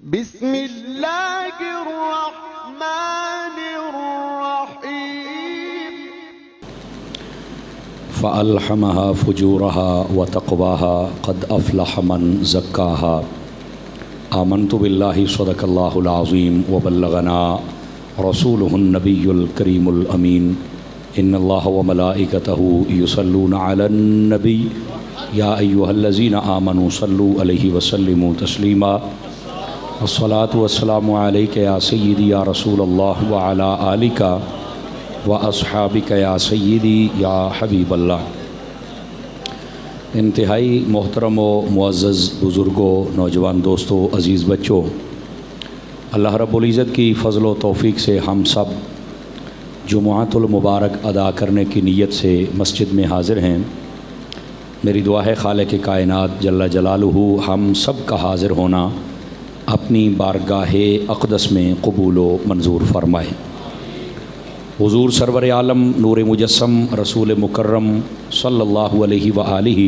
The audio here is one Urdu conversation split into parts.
بسم اللہ الرحمن الرحیم فألحمها فجورها وتقواها قد أفلح من زكاها آمنت بالله صدق الله العظيم وبلغنا رسوله النبي الكريم الأمين إن الله وملائكته يصلون على النبي يا أيها الذين آمنوا صلوا عليه وسلموا تسليما الصلاة والسلام عليك يا سيدي يا رسول الله وعلى آلك وأصحابك يا سيدي يا حبيب اللہ۔ انتہائی محترم و معزز بزرگوں، نوجوان دوستوں، عزیز بچوں، اللہ رب العزت کی فضل و توفیق سے ہم سب جمعۃ المبارک ادا کرنے کی نیت سے مسجد میں حاضر ہیں۔ میری دعا ہے خالق کائنات جل جلالہ ہم سب کا حاضر ہونا اپنی بارگاہ اقدس میں قبول و منظور فرمائے۔ حضور سرور عالم نور مجسم رسول مکرم صلی اللہ علیہ وآلہ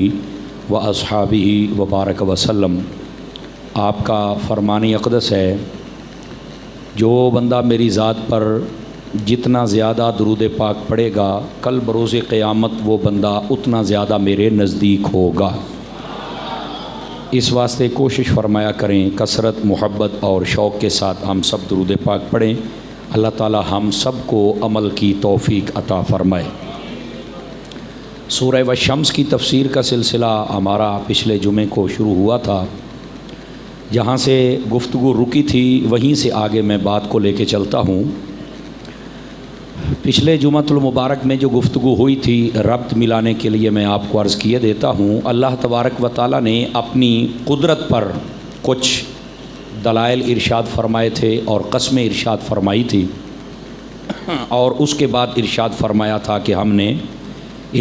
واصحابہ وبارک وسلم، آپ کا فرمان اقدس ہے، جو بندہ میری ذات پر جتنا زیادہ درود پاک پڑھے گا، کل بروز قیامت وہ بندہ اتنا زیادہ میرے نزدیک ہوگا۔ اس واسطے کوشش فرمایا کریں، کثرت، محبت اور شوق کے ساتھ ہم سب درود پاک پڑھیں۔ اللہ تعالی ہم سب کو عمل کی توفیق عطا فرمائے۔ سورہ والشمس کی تفسیر کا سلسلہ ہمارا پچھلے جمعے کو شروع ہوا تھا، جہاں سے گفتگو رکی تھی وہیں سے آگے میں بات کو لے کے چلتا ہوں۔ پچھلے جمعۃ المبارک میں جو گفتگو ہوئی تھی، ربط ملانے کے لیے میں آپ کو عرض کیے دیتا ہوں۔ اللہ تبارک و تعالیٰ نے اپنی قدرت پر کچھ دلائل ارشاد فرمائے تھے اور قسمیں ارشاد فرمائی تھی، اور اس کے بعد ارشاد فرمایا تھا کہ ہم نے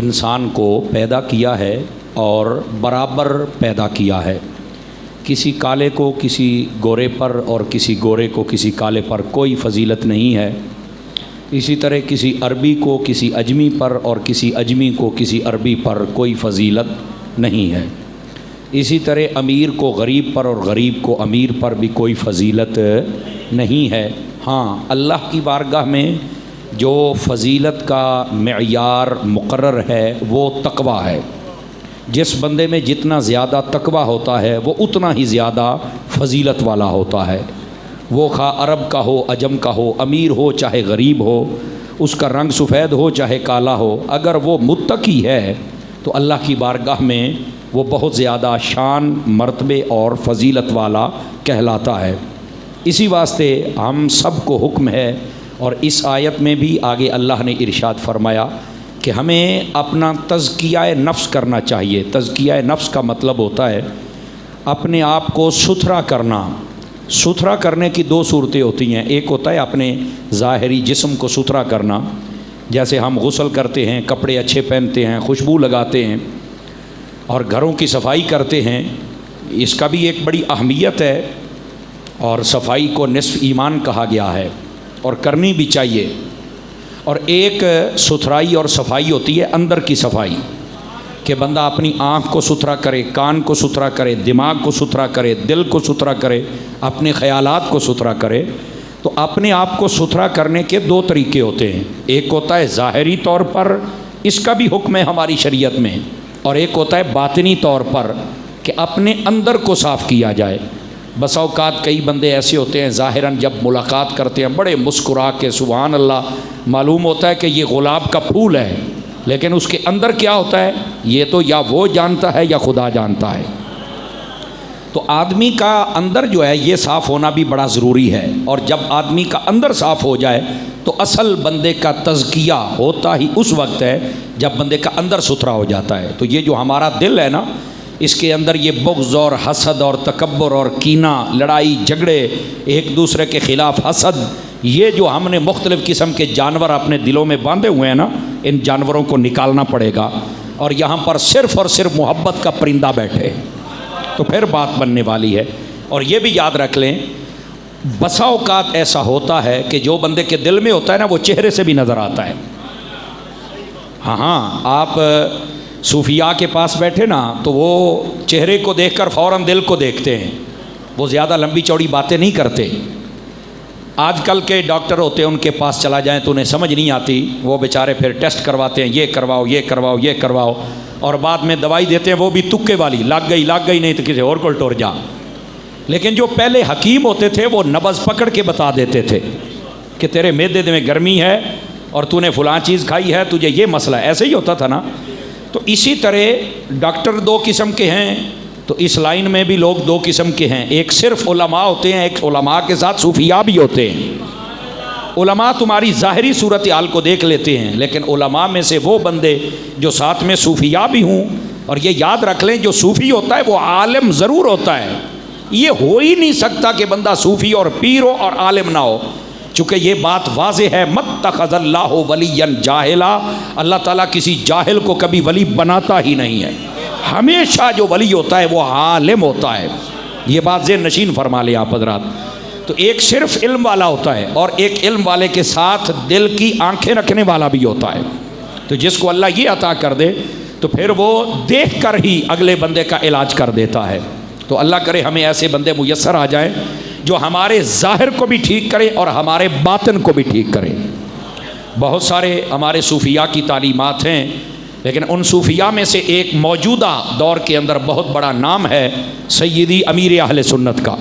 انسان کو پیدا کیا ہے اور برابر پیدا کیا ہے، کسی کالے کو کسی گورے پر اور کسی گورے کو کسی کالے پر کوئی فضیلت نہیں ہے، اسی طرح کسی عربی کو کسی اجمی پر اور کسی اجمی کو کسی عربی پر کوئی فضیلت نہیں ہے، اسی طرح امیر کو غریب پر اور غریب کو امیر پر بھی کوئی فضیلت نہیں ہے۔ ہاں، اللہ کی بارگاہ میں جو فضیلت کا معیار مقرر ہے وہ تقویٰ ہے۔ جس بندے میں جتنا زیادہ تقویٰ ہوتا ہے وہ اتنا ہی زیادہ فضیلت والا ہوتا ہے، وہ خواہ عرب کا ہو، عجم کا ہو، امیر ہو چاہے غریب ہو، اس کا رنگ سفید ہو چاہے کالا ہو، اگر وہ متقی ہے تو اللہ کی بارگاہ میں وہ بہت زیادہ شان، مرتبے اور فضیلت والا کہلاتا ہے۔ اسی واسطے ہم سب کو حکم ہے، اور اس آیت میں بھی آگے اللہ نے ارشاد فرمایا کہ ہمیں اپنا تزکیہ نفس کرنا چاہیے۔ تزکیہ نفس کا مطلب ہوتا ہے اپنے آپ کو ستھرا کرنا۔ ستھرا کرنے کی دو صورتیں ہوتی ہیں، ایک ہوتا ہے اپنے ظاہری جسم کو ستھرا کرنا، جیسے ہم غسل کرتے ہیں، کپڑے اچھے پہنتے ہیں، خوشبو لگاتے ہیں اور گھروں کی صفائی کرتے ہیں، اس کا بھی ایک بڑی اہمیت ہے، اور صفائی کو نصف ایمان کہا گیا ہے اور کرنی بھی چاہیے۔ اور ایک ستھرائی اور صفائی ہوتی ہے اندر کی صفائی، کہ بندہ اپنی آنکھ کو ستھرا کرے، کان کو ستھرا کرے، دماغ کو ستھرا کرے، دل کو ستھرا کرے، اپنے خیالات کو ستھرا کرے۔ تو اپنے آپ کو ستھرا کرنے کے دو طریقے ہوتے ہیں، ایک ہوتا ہے ظاہری طور پر، اس کا بھی حکم ہے ہماری شریعت میں، اور ایک ہوتا ہے باطنی طور پر کہ اپنے اندر کو صاف کیا جائے۔ بسا اوقات کئی بندے ایسے ہوتے ہیں ظاہراً جب ملاقات کرتے ہیں بڑے مسکرا کے سبحان اللہ، معلوم ہوتا ہے کہ یہ گلاب کا پھول ہے، لیکن اس کے اندر کیا ہوتا ہے یہ تو یا وہ جانتا ہے یا خدا جانتا ہے۔ تو آدمی کا اندر جو ہے یہ صاف ہونا بھی بڑا ضروری ہے، اور جب آدمی کا اندر صاف ہو جائے تو اصل بندے کا تزکیہ ہوتا ہی اس وقت ہے جب بندے کا اندر ستھرا ہو جاتا ہے۔ تو یہ جو ہمارا دل ہے نا، اس کے اندر یہ بغض اور حسد اور تکبر اور کینہ، لڑائی جھگڑے، ایک دوسرے کے خلاف حسد، یہ جو ہم نے مختلف قسم کے جانور اپنے دلوں میں باندھے ہوئے ہیں نا، ان جانوروں کو نکالنا پڑے گا، اور یہاں پر صرف اور صرف محبت کا پرندہ بیٹھے تو پھر بات بننے والی ہے۔ اور یہ بھی یاد رکھ لیں، بسا اوقات ایسا ہوتا ہے کہ جو بندے کے دل میں ہوتا ہے نا وہ چہرے سے بھی نظر آتا ہے۔ ہاں، آپ صوفیاء کے پاس بیٹھے نا تو وہ چہرے کو دیکھ کر فوراً دل کو دیکھتے ہیں، وہ زیادہ لمبی چوڑی باتیں نہیں کرتے. آج کل کے ڈاکٹر ہوتے ہیں، ان کے پاس چلا جائیں تو انہیں سمجھ نہیں آتی، وہ بیچارے پھر ٹیسٹ کرواتے ہیں، یہ کرواؤ یہ کرواؤ یہ کرواؤ، اور بعد میں دوائی دیتے ہیں وہ بھی تکے والی، لگ گئی نہیں تو کسی اور کو ٹور جا. لیکن جو پہلے حکیم ہوتے تھے وہ نبض پکڑ کے بتا دیتے تھے کہ تیرے معدے میں گرمی ہے اور تو نے فلاں چیز کھائی ہے، تجھے یہ مسئلہ ہے. ایسے ہی ہوتا تھا نا. تو اسی طرح ڈاکٹر دو قسم کے ہیں، تو اس لائن میں بھی لوگ دو قسم کے ہیں. ایک صرف علماء ہوتے ہیں، ایک علماء کے ساتھ صوفیاء بھی ہوتے ہیں. علماء تمہاری ظاہری صورتحال کو دیکھ لیتے ہیں، لیکن علماء میں سے وہ بندے جو ساتھ میں صوفیاء بھی ہوں. اور یہ یاد رکھ لیں، جو صوفی ہوتا ہے وہ عالم ضرور ہوتا ہے. یہ ہو ہی نہیں سکتا کہ بندہ صوفی اور پیر ہو اور عالم نہ ہو، چونکہ یہ بات واضح ہے. متخذ اللہ ولیا جاہلا، اللہ تعالیٰ کسی جاہل کو کبھی ولی بناتا ہی نہیں ہے. ہمیشہ جو ولی ہوتا ہے وہ عالم ہوتا ہے. یہ بات ذہن نشین فرما لیں آپ حضرات. تو ایک صرف علم والا ہوتا ہے اور ایک علم والے کے ساتھ دل کی آنکھیں رکھنے والا بھی ہوتا ہے. تو جس کو اللہ یہ عطا کر دے تو پھر وہ دیکھ کر ہی اگلے بندے کا علاج کر دیتا ہے. تو اللہ کرے ہمیں ایسے بندے میسر آ جائیں جو ہمارے ظاہر کو بھی ٹھیک کریں اور ہمارے باطن کو بھی ٹھیک کریں. بہت سارے ہمارے صوفیاء کی تعلیمات ہیں، لیکن ان صوفیاء میں سے ایک موجودہ دور کے اندر بہت بڑا نام ہے سیدی امیر اہل سنت کا،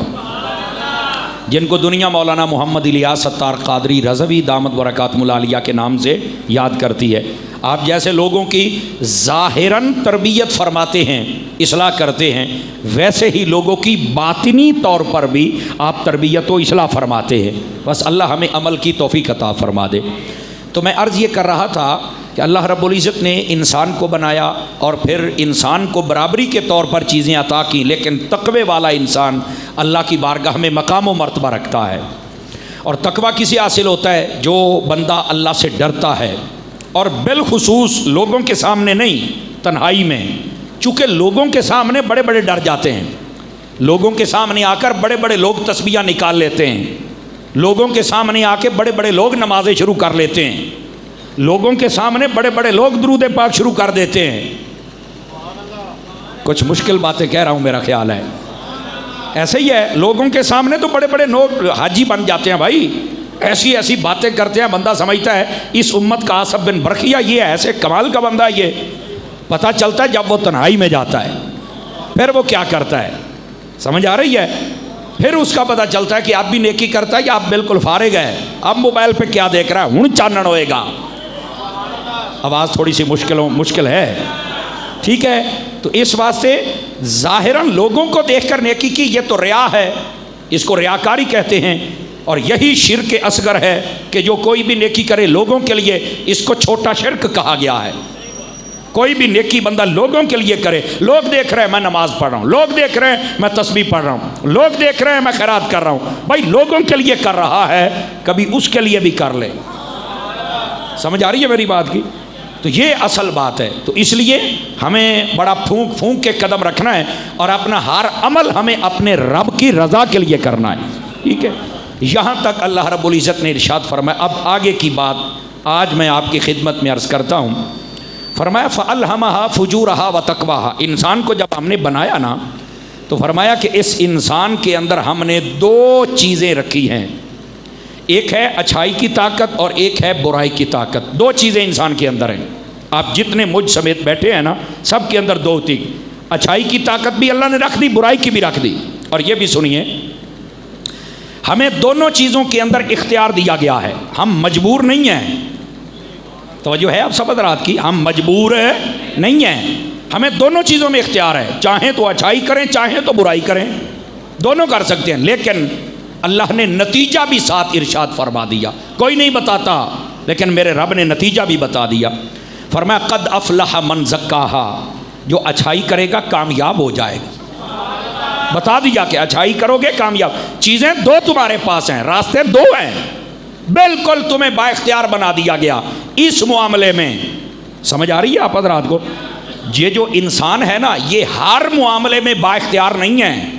جن کو دنیا مولانا محمد الیاس ستار قادری رضوی دامت برکاتہم العالیہ کے نام سے یاد کرتی ہے. آپ جیسے لوگوں کی ظاہراً تربیت فرماتے ہیں، اصلاح کرتے ہیں، ویسے ہی لوگوں کی باطنی طور پر بھی آپ تربیت و اصلاح فرماتے ہیں. بس اللہ ہمیں عمل کی توفیق عطا فرما دے. تو میں عرض یہ کر رہا تھا کہ اللہ رب العزت نے انسان کو بنایا اور پھر انسان کو برابری کے طور پر چیزیں عطا کی، لیکن تقوی والا انسان اللہ کی بارگاہ میں مقام و مرتبہ رکھتا ہے. اور تقوی کسے حاصل ہوتا ہے؟ جو بندہ اللہ سے ڈرتا ہے، اور بالخصوص لوگوں کے سامنے نہیں، تنہائی میں. چونکہ لوگوں کے سامنے بڑے بڑے ڈر جاتے ہیں، لوگوں کے سامنے آ کر بڑے بڑے لوگ تسبیحاں نکال لیتے ہیں، لوگوں کے سامنے آ کے بڑے بڑے لوگ نمازیں شروع کر لیتے ہیں، لوگوں کے سامنے بڑے بڑے لوگ درود پاک شروع کر دیتے ہیں. کچھ مشکل باتیں کہہ رہا ہوں، میرا خیال ہے ایسے ہی ہے. لوگوں کے سامنے تو بڑے بڑے لوگ حاجی بن جاتے ہیں بھائی، ایسی ایسی باتیں کرتے ہیں، بندہ سمجھتا ہے اس امت کا آصف بن برقیہ یہ ایسے کمال کا بندہ. یہ پتہ چلتا ہے جب وہ تنہائی میں جاتا ہے پھر وہ کیا کرتا ہے. سمجھ آ رہی ہے؟ پھر اس کا پتہ چلتا ہے کہ آپ بھی نیکی کرتا ہے یا آپ بالکل فارغ ہے. اب موبائل پہ کیا دیکھ رہا ہے، ہن چانن ہوئے گا. آواز تھوڑی سی مشکل ہے، ٹھیک ہے. تو اس واسطے ظاہراً لوگوں کو دیکھ کر نیکی کی، یہ تو ریا ہے، اس کو ریاکاری کہتے ہیں. اور یہی شرک اصغر ہے کہ جو کوئی بھی نیکی کرے لوگوں کے لیے، اس کو چھوٹا شرک کہا گیا ہے. کوئی بھی نیکی بندہ لوگوں کے لیے کرے، لوگ دیکھ رہے ہیں میں نماز پڑھ رہا ہوں، لوگ دیکھ رہے ہیں میں تسبیح پڑھ رہا ہوں، لوگ دیکھ رہے ہیں میں خیرات کر رہا ہوں. بھائی لوگوں کے لیے کر رہا ہے، کبھی اس کے لیے بھی کر لے. سمجھ آ رہی ہے میری بات کی؟ تو یہ اصل بات ہے. تو اس لیے ہمیں بڑا پھونک کے قدم رکھنا ہے اور اپنا ہر عمل ہمیں اپنے رب کی رضا کے لیے کرنا ہے. ٹھیک ہے، یہاں تک اللہ رب العزت نے ارشاد فرمایا. اب آگے کی بات آج میں آپ کی خدمت میں عرض کرتا ہوں. فرمایا فَأَلْهَمَهَا فُجُورَهَا وَتَقْوَاهَا. انسان کو جب ہم نے بنایا نا تو فرمایا کہ اس انسان کے اندر ہم نے دو چیزیں رکھی ہیں، ایک ہے اچھائی کی طاقت اور ایک ہے برائی کی طاقت. دو چیزیں انسان کے اندر ہیں. آپ جتنے مجھ سمیت بیٹھے ہیں نا، سب کے اندر دو تھی. اچھائی کی طاقت بھی اللہ نے رکھ دی، برائی کی بھی رکھ دی. اور یہ بھی سنیے، ہمیں دونوں چیزوں کے اندر اختیار دیا گیا ہے. ہم مجبور نہیں ہیں. توجہ ہے آپ سب حضرات کی؟ ہم مجبور نہیں ہیں، ہمیں دونوں چیزوں میں اختیار ہے. چاہیں تو اچھائی کریں، چاہیں تو برائی کریں، دونوں کر سکتے ہیں. لیکن اللہ نے نتیجہ بھی ساتھ ارشاد فرما دیا. کوئی نہیں بتاتا، لیکن میرے رب نے نتیجہ بھی بتا دیا. فرمایا قد افلح من زکاہا. جو اچھائی کرے گا کامیاب ہو جائے گا. بتا دیا کہ اچھائی کرو گے کامیاب. چیزیں دو تمہارے پاس ہیں، راستے دو ہیں، بالکل تمہیں با اختیار بنا دیا گیا اس معاملے میں. سمجھ آ رہی ہے آپ حضرات کو؟ یہ جو انسان ہے نا، یہ ہر معاملے میں با اختیار نہیں ہے.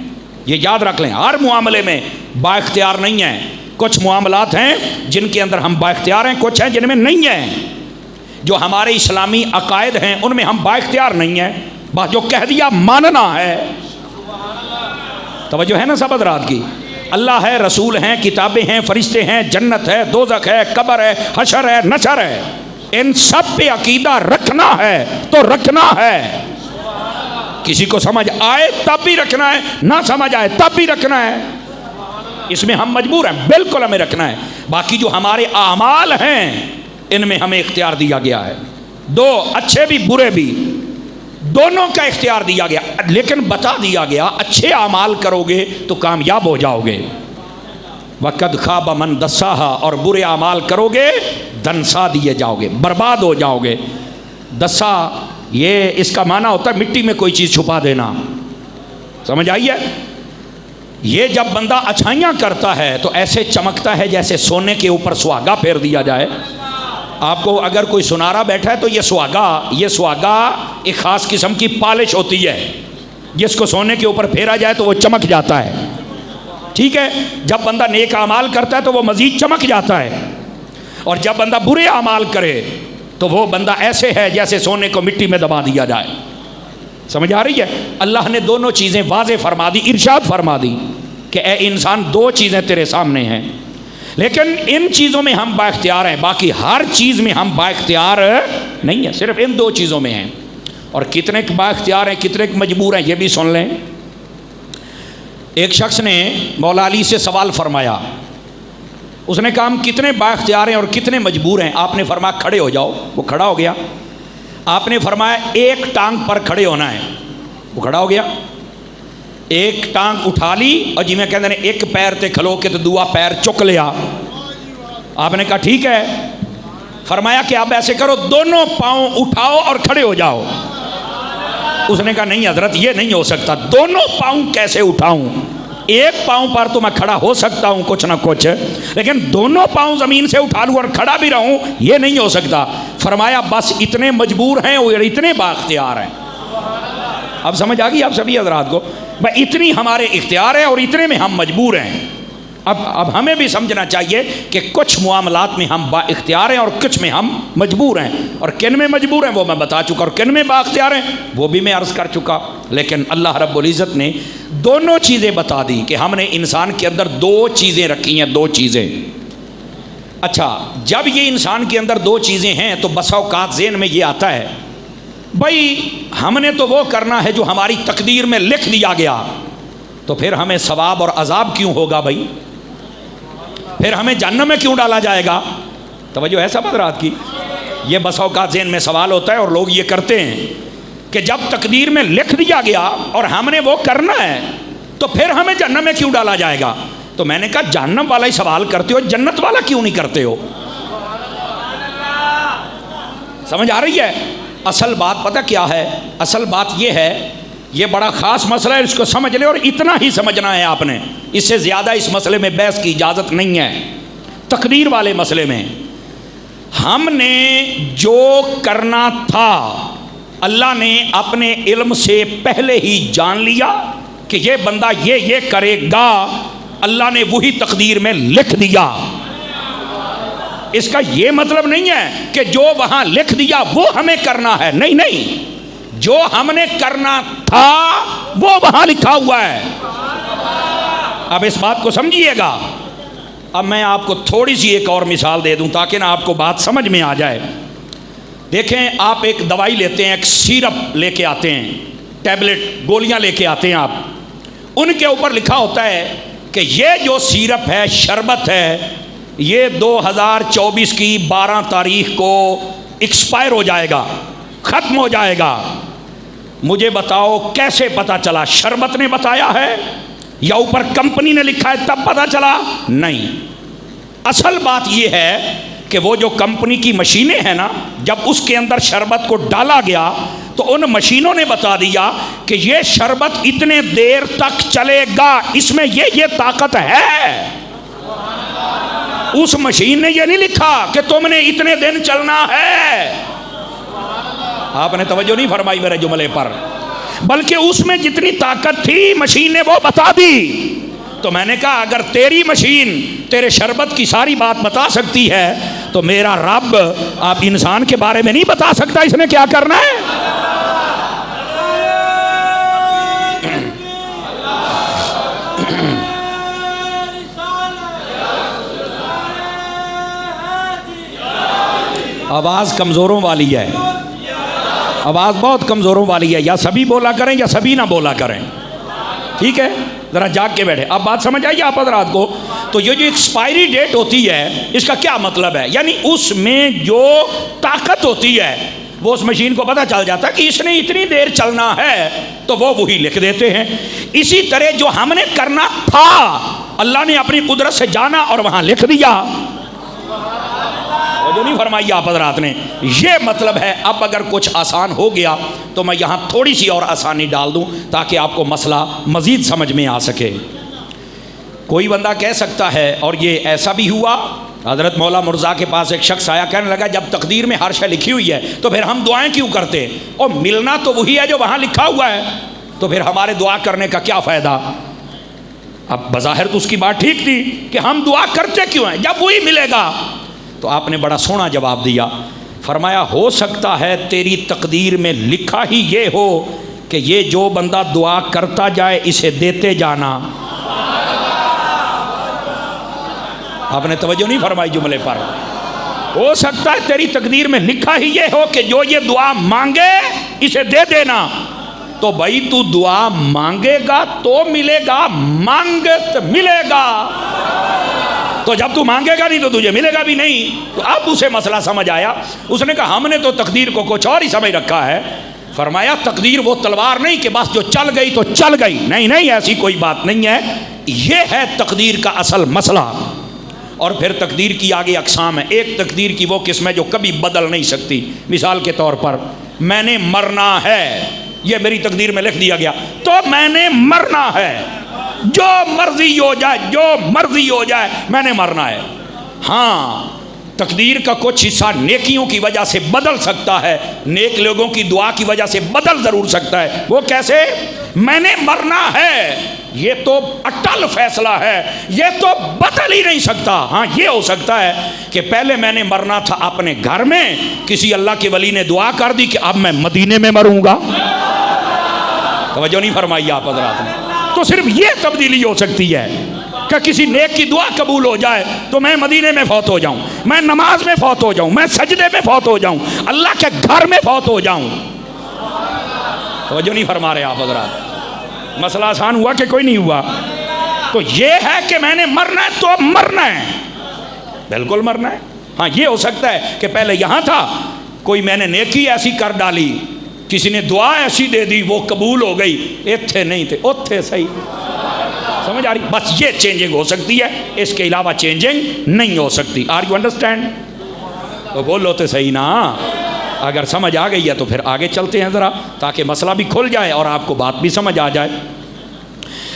یہ یاد رکھ لیں، ہر معاملے میں با اختیار نہیں ہے. کچھ معاملات ہیں جن کے اندر ہم با اختیار ہیں، کچھ ہیں جن میں نہیں ہیں. جو ہمارے اسلامی عقائد ہیں ان میں ہم با اختیار نہیں ہیں. بس جو کہہ دیا ماننا ہے. توجہ ہے نا سب حضرات کی؟ اللہ ہے، رسول ہیں، کتابیں ہیں، فرشتے ہیں، جنت ہے، دوزخ ہے، قبر ہے، حشر ہے، نشر ہے، ان سب پہ عقیدہ رکھنا ہے تو رکھنا ہے۔ کسی کو سمجھ آئے تب بھی رکھنا ہے، نہ سمجھ آئے تب بھی رکھنا ہے، اس میں ہم مجبور ہیں، بالکل ہمیں رکھنا ہے۔ باقی جو ہمارے اعمال ہیں ان میں ہمیں اختیار دیا گیا ہے، دو اچھے بھی برے بھی، دونوں کا اختیار دیا گیا، لیکن بتا دیا گیا اچھے اعمال کرو گے تو کامیاب ہو جاؤ گے، وقد خاب من دساہا، اور برے اعمال کرو گے دنسا دیے جاؤ گے، برباد ہو جاؤ گے۔ دسا یہ اس کا معنی ہوتا ہے مٹی میں کوئی چیز چھپا دینا، سمجھ آئی ہے؟ یہ جب بندہ اچھائیاں کرتا ہے تو ایسے چمکتا ہے جیسے سونے کے اوپر سہاگا پھیر دیا جائے۔ آپ کو اگر کوئی سنارا بیٹھا ہے تو یہ سہاگا ایک خاص قسم کی پالش ہوتی ہے، جس کو سونے کے اوپر پھیرا جائے تو وہ چمک جاتا ہے، ٹھیک ہے؟ جب بندہ نیک اعمال کرتا ہے تو وہ مزید چمک جاتا ہے، اور جب بندہ برے اعمال کرے تو وہ بندہ ایسے ہے جیسے سونے کو مٹی میں دبا دیا جائے۔ سمجھ آ رہی ہے؟ اللہ نے دونوں چیزیں واضح فرما دی، ارشاد فرما دی کہ اے انسان دو چیزیں تیرے سامنے ہیں، لیکن ان چیزوں میں ہم با اختیار ہیں، باقی ہر چیز میں ہم با اختیار نہیں ہیں، صرف ان دو چیزوں میں ہیں۔ اور کتنے با اختیار ہیں، کتنے مجبور ہیں، یہ بھی سن لیں۔ ایک شخص نے مولا علی سے سوال فرمایا، اس نے کہا ہم کتنے با اختیار ہیں اور کتنے مجبور ہیں؟ آپ نے فرمایا کھڑے ہو جاؤ، وہ کھڑا ہو گیا۔ آپ نے فرمایا ایک ٹانگ پر کھڑے ہونا ہے، وہ کھڑا ہو گیا۔ ایک ٹانگ اٹھا لی اور جی میں کہتے ہیں ایک پیر تے کھلو کے تو دعا پیر چک لیا۔ آپ نے کہا ٹھیک ہے۔ فرمایا کہ آپ ایسے کرو، دونوں پاؤں اٹھاؤ اور کھڑے ہو جاؤ۔ اس نے کہا نہیں حضرت یہ نہیں ہو سکتا، دونوں پاؤں کیسے اٹھاؤں؟ ایک پاؤں پر تو میں کھڑا ہو سکتا ہوں کچھ نہ کچھ، لیکن دونوں پاؤں زمین سے اٹھا لوں اور کھڑا بھی رہوں یہ نہیں ہو سکتا۔ فرمایا بس اتنے مجبور ہیں اور اتنے با اختیار ہیں۔ اب سمجھ آ گئی آپ سبھی حضرات کو؟ بھائی اتنی ہمارے اختیار ہے اور اتنے میں ہم مجبور ہیں۔ اب ہمیں بھی سمجھنا چاہیے کہ کچھ معاملات میں ہم با اختیار ہیں اور کچھ میں ہم مجبور ہیں، اور کن میں مجبور ہیں وہ میں بتا چکا، اور کن میں با اختیار ہیں وہ بھی میں عرض کر چکا۔ لیکن اللہ رب العزت نے دونوں چیزیں بتا دی کہ ہم نے انسان کے اندر دو چیزیں رکھی ہیں، دو چیزیں۔ اچھا جب یہ انسان کے اندر دو چیزیں ہیں تو بسا اوقات ذہن میں یہ آتا ہے بھائی ہم نے تو وہ کرنا ہے جو ہماری تقدیر میں لکھ دیا گیا، تو پھر ہمیں ثواب اور عذاب کیوں ہوگا بھائی؟ پھر ہمیں جہنم میں کیوں ڈالا جائے گا؟ توجہ ہے سب حضرات کی؟ یہ بسا اوقات ذہن میں سوال ہوتا ہے اور لوگ یہ کرتے ہیں کہ جب تقدیر میں لکھ دیا گیا اور ہم نے وہ کرنا ہے تو پھر ہمیں جہنم میں کیوں ڈالا جائے گا؟ تو میں نے کہا جہنم والا ہی سوال کرتے ہو، جنت والا کیوں نہیں کرتے ہو؟ سمجھ آ رہی ہے؟ اصل بات پتہ کیا ہے؟ اصل بات یہ ہے، یہ بڑا خاص مسئلہ ہے، اس کو سمجھ لے اور اتنا ہی سمجھنا ہے آپ نے، اس سے زیادہ اس مسئلے میں بحث کی اجازت نہیں ہے۔ تقدیر والے مسئلے میں ہم نے جو کرنا تھا اللہ نے اپنے علم سے پہلے ہی جان لیا کہ یہ بندہ یہ کرے گا، اللہ نے وہی تقدیر میں لکھ دیا۔ اس کا یہ مطلب نہیں ہے کہ جو وہاں لکھ دیا وہ ہمیں کرنا ہے، نہیں نہیں، جو ہم نے کرنا تھا وہ وہاں لکھا ہوا ہے۔ اب اس بات کو سمجھیے گا۔ اب میں آپ کو تھوڑی سی ایک اور مثال دے دوں تاکہ نا آپ کو بات سمجھ میں آ جائے۔ دیکھیں آپ ایک دوائی لیتے ہیں، ایک سیرپ لے کے آتے ہیں، ٹیبلٹ گولیاں لے کے آتے ہیں آپ، ان کے اوپر لکھا ہوتا ہے کہ یہ جو سیرپ ہے، شربت ہے، یہ 2024 کی 12 تاریخ کو ایکسپائر ہو جائے گا، ختم ہو جائے گا۔ مجھے بتاؤ کیسے پتا چلا؟ شربت نے بتایا ہے یا اوپر کمپنی نے لکھا ہے تب پتا چلا؟ نہیں، اصل بات یہ ہے کہ وہ جو کمپنی کی مشینیں ہیں نا، جب اس کے اندر شربت کو ڈالا گیا تو ان مشینوں نے بتا دیا کہ یہ شربت اتنے دیر تک چلے گا، اس میں یہ طاقت ہے۔ اس مشین نے یہ نہیں لکھا کہ تم نے اتنے دن چلنا ہے۔ آپ نے توجہ نہیں فرمائی میرے جملے پر، بلکہ اس میں جتنی طاقت تھی مشین نے وہ بتا دی۔ تو میں نے کہا اگر تیری مشین تیرے شربت کی ساری بات بتا سکتی ہے تو میرا رب آپ انسان کے بارے میں نہیں بتا سکتا اس نے کیا کرنا ہے؟ آواز کمزوروں والی ہے، آواز بہت کمزوروں والی ہے، یا سبھی بولا کریں یا سبھی نہ بولا کریں، ٹھیک ہے؟ ذرا جاگ کے بیٹھے. اب بات سمجھ آئی آپ حضرات کو؟ تو یہ جو ایکسپائری ڈیٹ ہوتی ہے اس کا کیا مطلب ہے؟ یعنی اس میں جو طاقت ہوتی ہے وہ اس مشین کو پتہ چل جاتا ہے کہ اس نے اتنی دیر چلنا ہے تو وہ وہی لکھ دیتے ہیں. اسی طرح جو ہم نے کرنا تھا اللہ نے اپنی قدرت سے جانا اور وہاں لکھ دیا. جو نہیں فرمائی آپ حضرات نے، یہ مطلب ہے. اب اگر کچھ آسان ہو گیا تو میں یہاں تھوڑی سی اور آسانی ڈال دوں تاکہ آپ کو مسئلہ مزید سمجھ میں آ سکے. کوئی بندہ کہہ سکتا ہے، اور یہ ایسا بھی ہوا، حضرت مولا مرزا کے پاس ایک شخص آیا، کہنے لگا جب تقدیر میں ہر شے لکھی ہوئی ہے تو پھر ہم دعائیں کیوں کرتے ہیں؟ اور ملنا تو وہی ہے جو وہاں لکھا ہوا ہے، تو پھر ہمارے دعا کرنے کا کیا فائدہ؟ اب بظاہر تو اس کی بات ٹھیک تھی کہ ہم دعا کرتے کیوں ہیں جب وہی ملے گا. تو آپ نے بڑا سونا جواب دیا، فرمایا ہو سکتا ہے تیری تقدیر میں لکھا ہی یہ ہو کہ یہ جو بندہ دعا کرتا جائے اسے دیتے جانا. آپ نے توجہ نہیں فرمائی جملے پر. ہو سکتا ہے تیری تقدیر میں لکھا ہی یہ ہو کہ جو یہ دعا مانگے اسے دے دینا. تو بھائی تو دعا مانگے گا تو ملے گا، مانگت ملے گا. تو جب تو مانگے گا نہیں تو تجھے ملے گا بھی نہیں. تو اب اسے مسئلہ سمجھ آیا. اس نے کہا ہم نے تو تقدیر کو کچھ اور ہی سمجھ رکھا ہے. فرمایا تقدیر وہ تلوار نہیں کہ بس جو چل گئی تو چل گئی، نہیں نہیں، ایسی کوئی بات نہیں ہے. یہ ہے تقدیر کا اصل مسئلہ. اور پھر تقدیر کی آگے اقسام ہے. ایک تقدیر کی وہ قسم ہے جو کبھی بدل نہیں سکتی. مثال کے طور پر میں نے مرنا ہے، یہ میری تقدیر میں لکھ دیا گیا تو میں نے مرنا ہے، جو مرضی ہو جائے، جو مرضی ہو جائے میں نے مرنا ہے. ہاں تقدیر کا کچھ حصہ نیکیوں کی وجہ سے بدل سکتا ہے، نیک لوگوں کی دعا کی وجہ سے بدل ضرور سکتا ہے. وہ کیسے؟ میں نے مرنا ہے یہ تو اٹل فیصلہ ہے، یہ تو بدل ہی نہیں سکتا. ہاں یہ ہو سکتا ہے کہ پہلے میں نے مرنا تھا اپنے گھر میں، کسی اللہ کے ولی نے دعا کر دی کہ اب میں مدینے میں مروں گا. توجہ نہیں فرمائی آپ حضرات نے. تو صرف یہ تبدیلی ہو سکتی ہے کہ کسی نیک کی دعا قبول ہو جائے تو میں مدینے میں فوت ہو جاؤں، میں نماز میں فوت ہو جاؤں، میں سجدے میں فوت ہو جاؤں، اللہ کے گھر میں فوت ہو جاؤں. توجہ نہیں فرما رہے آپ حضرات. مسئلہ آسان ہوا کہ کوئی نہیں ہوا؟ تو یہ ہے کہ میں نے مرنا ہے تو مرنا ہے، بالکل مرنا ہے. ہاں یہ ہو سکتا ہے کہ پہلے یہاں تھا، کوئی میں نے نیکی ایسی کر ڈالی، کسی نے دعا ایسی دے دی وہ قبول ہو گئی، اتھے نہیں تھے اتھے صحیح. سمجھ آ رہی؟ بس یہ چینجنگ ہو سکتی ہے، اس کے علاوہ چینجنگ نہیں ہو سکتی. Are you understand? تو بولو تو صحیح نا. اگر سمجھ آ گئی ہے تو پھر آگے چلتے ہیں ذرا تاکہ مسئلہ بھی کھل جائے اور آپ کو بات بھی سمجھ آ جائے.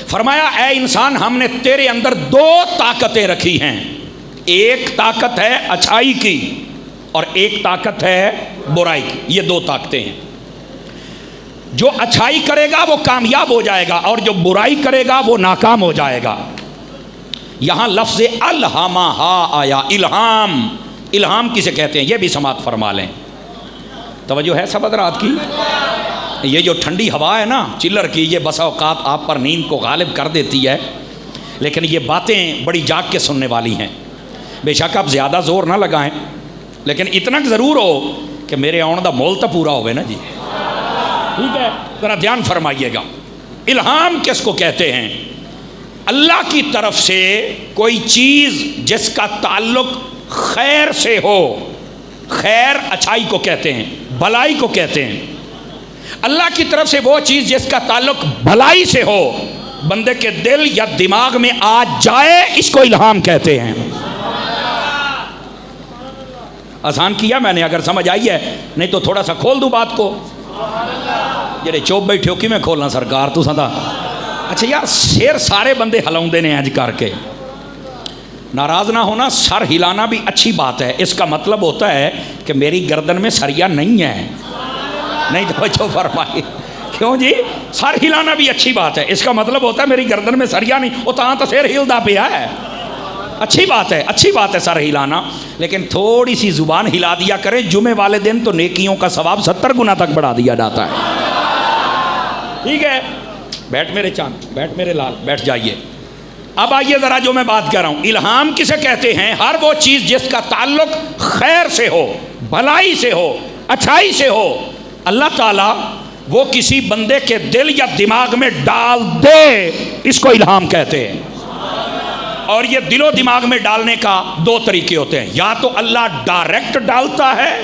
فرمایا اے انسان ہم نے تیرے اندر دو طاقتیں رکھی ہیں. ایک طاقت ہے اچھائی کی اور ایک طاقت ہے برائی کی. یہ دو طاقتیں ہیں. جو اچھائی کرے گا وہ کامیاب ہو جائے گا اور جو برائی کرے گا وہ ناکام ہو جائے گا. یہاں لفظ الہمہا آیا. الہام، الہام کسے کہتے ہیں یہ بھی سماعت فرما لیں. توجہ ہے سب حضرات کی؟ یہ جو ٹھنڈی ہوا ہے نا چلر کی، یہ بسا اوقات آپ پر نیند کو غالب کر دیتی ہے، لیکن یہ باتیں بڑی جاگ کے سننے والی ہیں. بے شک آپ زیادہ زور نہ لگائیں لیکن اتنا ضرور ہو کہ میرے آن دا مول تو پورا ہوئے نا جی. ٹھیک ہے، ذرا دھیان فرمائیے گا. الہام کس کو کہتے ہیں؟ اللہ کی طرف سے کوئی چیز جس کا تعلق خیر سے ہو. خیر اچھائی کو کہتے ہیں، بھلائی کو کہتے ہیں. اللہ کی طرف سے وہ چیز جس کا تعلق بھلائی سے ہو، بندے کے دل یا دماغ میں آ جائے، اس کو الہام کہتے ہیں. آسان کیا میں نے؟ اگر سمجھ آئی ہے نہیں تو تھوڑا سا کھول دوں بات کو. جڑے چوپ بیٹھے ہو کہ میں کھولنا سرکار تو سدا. اچھا یار سیر سارے بندے ہلاؤں نے اج کر کے، ناراض نہ ہونا. سر ہلانا بھی اچھی بات ہے. اس کا مطلب ہوتا ہے کہ میری گردن میں سریا نہیں ہے. نہیں توجہ فرمائی. کیوں جی؟ سر ہلانا بھی اچھی بات ہے. اس کا مطلب ہوتا ہے میری گردن میں سریا نہیں. وہ تو سر ہلدا پیا ہے. اچھی بات ہے، اچھی بات ہے سر ہلانا، لیکن تھوڑی سی زبان ہلا دیا کریں. جمعے والے دن تو نیکیوں کا ثواب 70 گنا تک بڑھا دیا جاتا ہے. ٹھیک ہے، بیٹھ میرے چاند، بیٹھ میرے لال، بیٹھ جائیے. اب آئیے ذرا جو میں بات کر رہا ہوں. الہام کسے کہتے ہیں؟ ہر وہ چیز جس کا تعلق خیر سے ہو، بھلائی سے ہو، اچھائی سے ہو، اللہ تعالیٰ وہ کسی بندے کے دل یا دماغ میں ڈال دے، اس کو الہام کہتے ہیں۔ اور یہ دل و دماغ میں ڈالنے کا دو طریقے ہوتے ہیں، یا تو اللہ ڈائریکٹ ڈالتا ہے،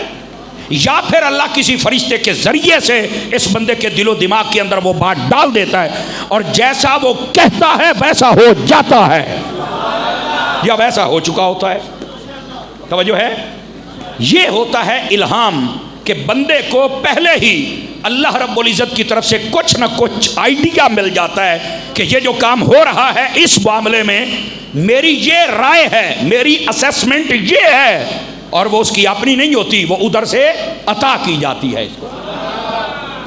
یا پھر اللہ کسی فرشتے کے ذریعے سے اس بندے کے دل و دماغ کے اندر وہ بات ڈال دیتا ہے، اور جیسا وہ کہتا ہے ویسا ہو جاتا ہے یا ویسا ہو چکا ہوتا ہے۔ توجہ ہے؟ یہ ہوتا ہے الہام، کہ بندے کو پہلے ہی اللہ رب العزت کی طرف سے کچھ نہ کچھ آئیڈیا مل جاتا ہے کہ یہ جو کام ہو رہا ہے اس معاملے میں میری یہ رائے ہے، میری اسیسمنٹ یہ ہے، اور وہ اس کی اپنی نہیں ہوتی، وہ ادھر سے عطا کی جاتی ہے۔ اس کو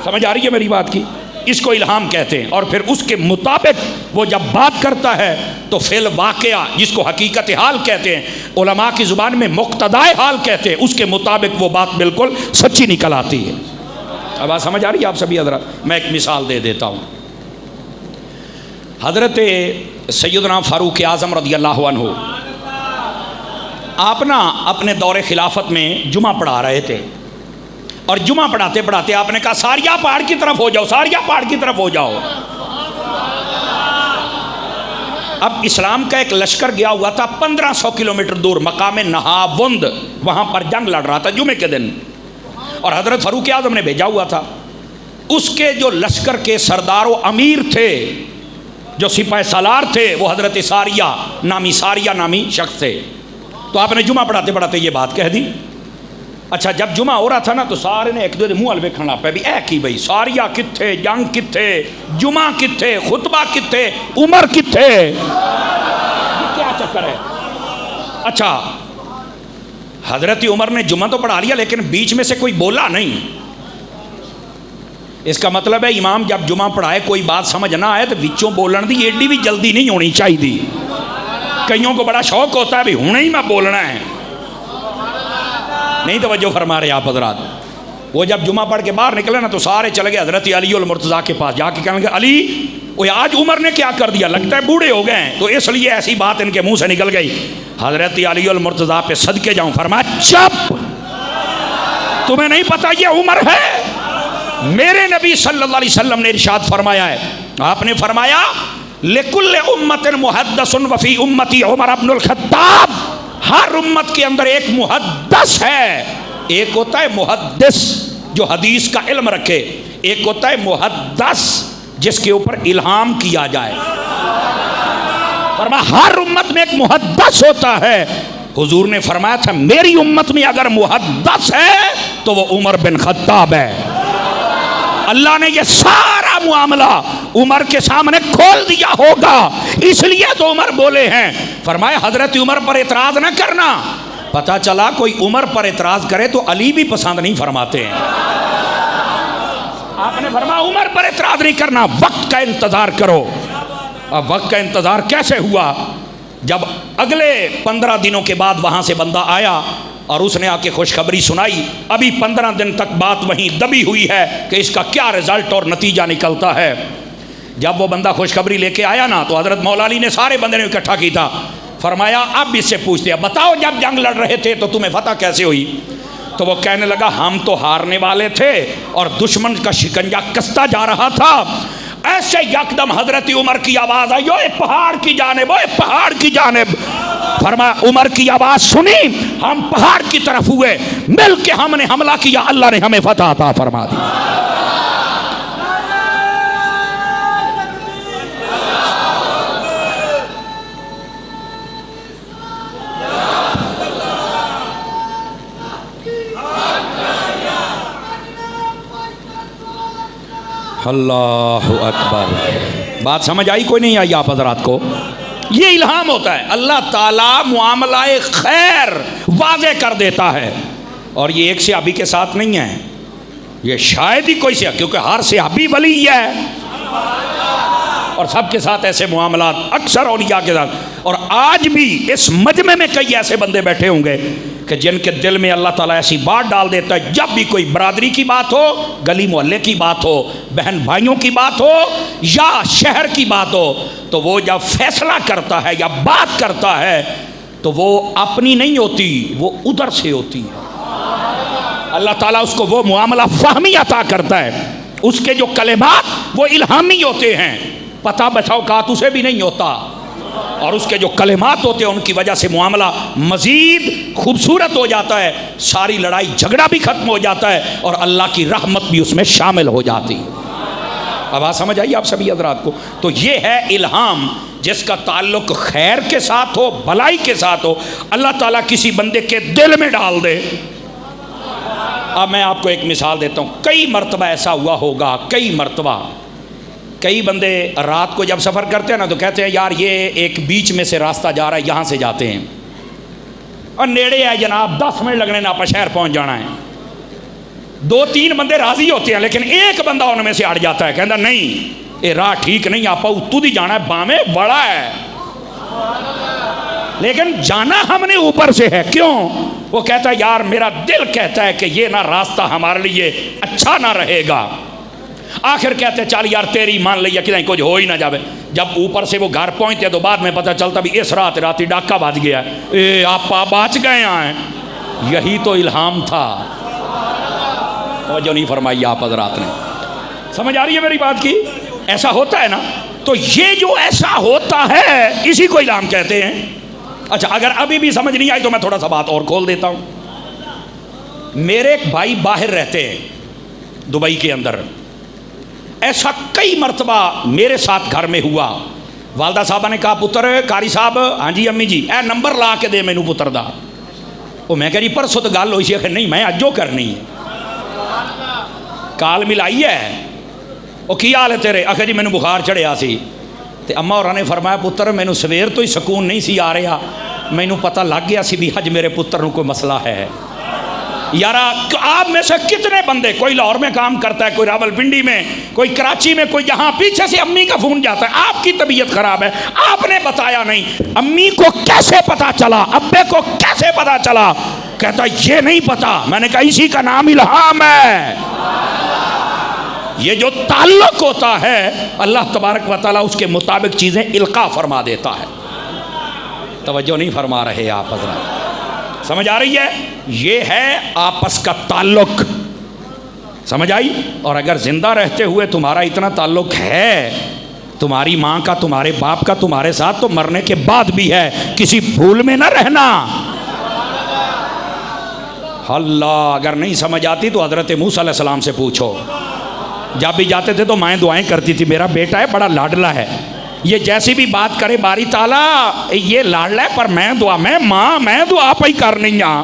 سمجھ آ رہی ہے میری بات کی؟ اس کو الہام کہتے ہیں۔ اور پھر اس کے مطابق وہ جب بات کرتا ہے تو فعل واقعہ، جس کو حقیقت حال کہتے ہیں، علماء کی زبان میں مقتضائے حال کہتے ہیں، اس کے مطابق وہ بات بالکل سچی نکل آتی ہے۔ اب بات سمجھ آ رہی ہے آپ سبھی حضرات؟ میں ایک مثال دے دیتا ہوں۔ حضرت سیدنا فاروق اعظم رضی اللہ عنہ آپ نا اپنے دور خلافت میں جمعہ پڑھا رہے تھے، اور جمعہ پڑھاتے پڑھاتے آپ نے کہا ساریہ پہاڑ کی طرف ہو جاؤ، ساریہ پہاڑ کی طرف ہو جاؤ۔ اب اسلام کا ایک لشکر گیا ہوا تھا 1500 کلومیٹر دور مقام نہاوند، وہاں پر جنگ لڑ رہا تھا جمعے کے دن، اور حضرت فاروق اعظم نے بھیجا ہوا تھا۔ اس کے جو لشکر کے سردار و امیر تھے، جو سپاہ سالار تھے، وہ حضرت ساریہ نامی شخص تھے۔ تو آپ نے جمعہ پڑھاتے پڑھاتے یہ بات کہہ دی۔ اچھا جب جمعہ ہو رہا تھا نا تو سارے نے ایک دو منہ الوے کھڑا پہ بھی اے کی بھئی ساریہ کتھے، جنگ کتھے، جمعہ کتھے، خطبہ کتھے، عمر کتھے، کیا چکر ہے؟ اچھا حضرت عمر نے جمعہ تو پڑھا لیا لیکن بیچ میں سے کوئی بولا نہیں۔ اس کا مطلب ہے امام جب جمعہ پڑھائے کوئی بات سمجھ نہ آئے تو وچوں بولن دی ایڈی بھی جلدی نہیں ہونی چاہیے دی۔ کئیوں کو بڑا شوق ہوتا ہے بھی ہونے ہی میں بولنا ہے، نہیں توجہ فرما رہے آپ حضرات۔ وہ جب جمعہ پڑھ کے باہر نکلے نا تو سارے چلے گئے حضرت علی المرتضیٰ کے پاس، جا کے کہنے لگے علی وہ آج عمر نے کیا کر دیا، لگتا ہے بوڑھے ہو گئے ہیں، تو اس لیے ایسی بات ان کے منہ سے نکل گئی۔ حضرت علی المرتضیٰ پہ صدقے جاؤں، فرمایا چپ، تمہیں نہیں پتا یہ عمر ہے؟ میرے نبی صلی اللہ علیہ وسلم نے ارشاد فرمایا ہے، آپ نے فرمایا لِكُلِّ أُمَّةٍ مُحَدَّثٌ وَفِي أُمَّتِي عمر بن الخطاب، ہر امت کے اندر ایک محدث ہے۔ ایک ہوتا ہے محدث جو حدیث کا علم رکھے، ایک ہوتا ہے محدث جس کے اوپر الہام کیا جائے۔ فرمایا ہر امت میں ایک محدث ہوتا ہے۔ حضور نے فرمایا تھا میری امت میں اگر محدث ہے تو وہ عمر بن خطاب ہے۔ اللہ نے یہ سارا معاملہ عمر کے سامنے کھول دیا ہوگا، اس لیے تو عمر بولے ہیں۔ فرمایا حضرت عمر پر اعتراض نہ کرنا۔ پتہ چلا کوئی عمر پر اعتراض کرے تو علی بھی پسند نہیں فرماتے ہیں۔ آپ نے فرمایا عمر پر اعتراض نہیں کرنا، وقت کا انتظار کرو۔ اب وقت کا انتظار کیسے ہوا؟ جب اگلے 15 دنوں کے بعد وہاں سے بندہ آیا اور اس نے آ کے خوشخبری سنائی، ابھی 15 دن تک بات وہیں دبی ہوئی ہے کہ اس کا کیا رزلٹ اور نتیجہ نکلتا ہے۔ جب وہ بندہ خوشخبری لے کے آیا نا تو حضرت مولا علی نے سارے بندے نے اکٹھا کی تھا۔ فرمایا اب اس سے پوچھتے ہیں بتاؤ جب جنگ لڑ رہے تھے تو تمہیں فتح کیسے ہوئی؟ تو وہ کہنے لگا ہم تو ہارنے والے تھے اور دشمن کا شکنجہ کستا جا رہا تھا۔ ایسے یکدم حضرت عمر کی آواز آئی، اوے پہاڑ کی جانب، اوے پہاڑ کی جانب۔ فرمایا عمر کی آواز سنی، ہم پہاڑ کی طرف ہوئے، مل کے ہم نے حملہ کیا، اللہ نے ہمیں فتح عطا فرما دی۔ اللہ اکبر۔ بات سمجھ آئی کوئی نہیں آئی آپ حضرات کو؟ یہ الہام ہوتا ہے، اللہ تعالیٰ معاملہ خیر واضح کر دیتا ہے۔ اور یہ ایک صحابی کے ساتھ نہیں ہے، یہ شاید ہی کوئی صحابی، کیونکہ ہر صحابی ولی ہے اور سب کے ساتھ ایسے معاملات اکثر اولیاء کے ساتھ۔ اور آج بھی اس مجمع میں کئی ایسے بندے بیٹھے ہوں گے کہ جن کے دل میں اللہ تعالیٰ ایسی بات ڈال دیتا ہے، جب بھی کوئی برادری کی بات ہو، گلی محلے کی بات ہو، بہن بھائیوں کی بات ہو یا شہر کی بات ہو، تو وہ جب فیصلہ کرتا ہے یا بات کرتا ہے تو وہ اپنی نہیں ہوتی، وہ ادھر سے ہوتی ہے۔ اللہ تعالیٰ اس کو وہ معاملہ فہمی عطا کرتا ہے، اس کے جو کلمات وہ الہامی ہوتے ہیں، پتہ بچا اوقات اسے بھی نہیں ہوتا، اور اس کے جو کلمات ہوتے ہیں ان کی وجہ سے معاملہ مزید خوبصورت ہو جاتا ہے، ساری لڑائی جھگڑا بھی ختم ہو جاتا ہے اور اللہ کی رحمت بھی اس میں شامل ہو جاتی ہے۔ اب بات سمجھ آئیے آپ سبھی حضرات کو؟ تو یہ ہے الہام، جس کا تعلق خیر کے ساتھ ہو، بھلائی کے ساتھ ہو، اللہ تعالیٰ کسی بندے کے دل میں ڈال دے۔ اب میں آپ کو ایک مثال دیتا ہوں، کئی مرتبہ ایسا ہوا ہوگا، کئی مرتبہ کئی بندے رات کو جب سفر کرتے ہیں نا تو کہتے ہیں یار یہ ایک بیچ میں سے راستہ جا رہا ہے، یہاں سے جاتے ہیں اور نیڑے ہے جناب 10 منٹ لگنے ناپا شہر پہنچ جانا ہے۔ 2-3 بندے راضی ہوتے ہیں لیکن ایک بندہ ان میں سے اڑ جاتا ہے، کہتا نہیں یہ راہ ٹھیک نہیں، آپ اتو دی جانا ہے، بامے بڑا ہے، لیکن جانا ہم نے اوپر سے ہے۔ کیوں؟ وہ کہتا ہے یار میرا دل کہتا ہے کہ یہ نہ راستہ ہمارے لیے اچھا نہ رہے گا۔ آخر کہتے ہیں چل یار تیری مان لیا کہ کچھ ہو ہی نہ جاوے۔ جب اوپر سے وہ گھر پہنچتے تو بعد میں پتہ چلتا بھی اس راتی ڈاکہ بج گیا ہے، آپ بچ گئے ہیں۔ یہی تو الہام تھا، جو نہیں فرمائی آپ حضرات نے۔ سمجھ آ رہی ہے میری بات کی؟ ایسا ہوتا ہے نا، تو یہ جو ایسا ہوتا ہے اسی کو الہام کہتے ہیں۔ اچھا اگر ابھی بھی سمجھ نہیں آئی تو میں تھوڑا سا بات اور کھول دیتا ہوں۔ میرے ایک بھائی باہر رہتے ہیں دبئی کے اندر، ایسا کئی مرتبہ میرے ساتھ گھر میں ہوا۔ والدہ صاحبہ نے کہا پتر قاری صاحب، ہاں جی امی جی اے نمبر لا کے دے مینو پتر دا۔ وہ میں کہہ جی پرسوں تو گل ہوئی سی، کہ نہیں میں اجو کرنی ہے، کال ملائی ہے۔ وہ کی حال ہے تیرے؟ آخر جی مینو بخار چڑھیا سی تے اما ہوراں نے فرمایا پتر مینو سویر تو ہی سکون نہیں سی آ رہا، مینو پتہ لگ گیا سی بھی حج میرے پتر نو کوئی مسئلہ ہے۔ یارا آپ میں سے کتنے بندے، کوئی لاہور میں کام کرتا ہے، کوئی راول پنڈی میں، کوئی کراچی میں، کوئی یہاں، پیچھے سے امی کا فون جاتا ہے آپ کی طبیعت خراب ہے، آپ نے بتایا نہیں۔ امی کو کیسے پتا چلا؟ ابے کو کیسے پتا چلا؟ کہتا یہ نہیں پتا۔ میں نے کہا اسی کا نام الہام ہے۔ یہ جو تعلق ہوتا ہے اللہ تبارک و تعالیٰ اس کے مطابق چیزیں القاء فرما دیتا ہے۔ توجہ نہیں فرما رہے آپ حضرات؟ سمجھ آ رہی ہے؟ یہ ہے آپس کا تعلق، سمجھ آئی؟ اور اگر زندہ رہتے ہوئے تمہارا اتنا تعلق ہے تمہاری ماں کا، تمہارے باپ کا تمہارے ساتھ، تو مرنے کے بعد بھی ہے، کسی بھول میں نہ رہنا۔ اللہ اگر نہیں سمجھ آتی تو حضرت موسیٰ علیہ السلام سے پوچھو، جب بھی جاتے تھے تو مائیں دعائیں کرتی تھی، میرا بیٹا ہے بڑا لاڈلا ہے، یہ جیسی بھی بات کرے باری تعالیٰ یہ لاڈلا ہے پر میں دعا، میں ماں میں دعا پہ ہی کرنی ہاں۔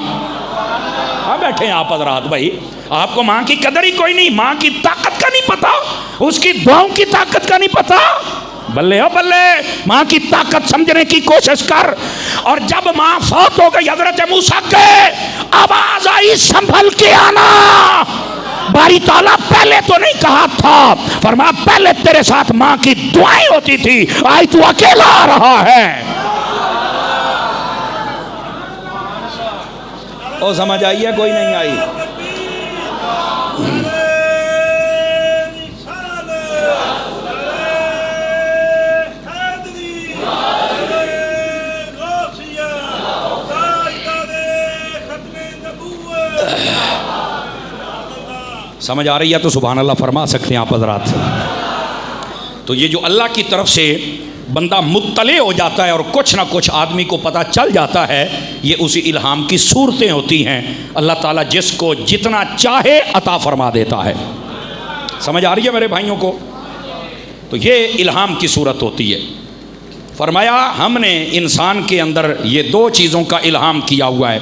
ہاں بیٹھے ہیں آپ حضرات، بھائی آپ کو ماں کی قدر ہی کوئی نہیں، ماں کی طاقت کا نہیں پتا، اس کی دعاؤں کی طاقت کا نہیں پتا۔ بلے ہو بلے، ماں کی طاقت سمجھنے کی کوشش کر۔ اور جب ماں فوت ہو گئی حضرت موسیٰ کے، آواز آئی سنبھل کے آنا۔ باری تعالیٰ پہلے تو نہیں کہا تھا، فرمایا پہلے تیرے ساتھ ماں کی دعائیں ہوتی تھی، آج تو اکیلا آ رہا ہے۔ او سمجھ آئی ہے کوئی نہیں آئی؟ سمجھ آ رہی ہے تو سبحان اللہ فرما سکتے ہیں آپ حضرات؟ تو یہ جو اللہ کی طرف سے بندہ مطلع ہو جاتا ہے اور کچھ نہ کچھ آدمی کو پتہ چل جاتا ہے، یہ اسی الہام کی صورتیں ہوتی ہیں۔ اللہ تعالیٰ جس کو جتنا چاہے عطا فرما دیتا ہے۔ سمجھ آ رہی ہے میرے بھائیوں کو؟ تو یہ الہام کی صورت ہوتی ہے۔ فرمایا ہم نے انسان کے اندر یہ 2 چیزوں کا الہام کیا ہوا ہے۔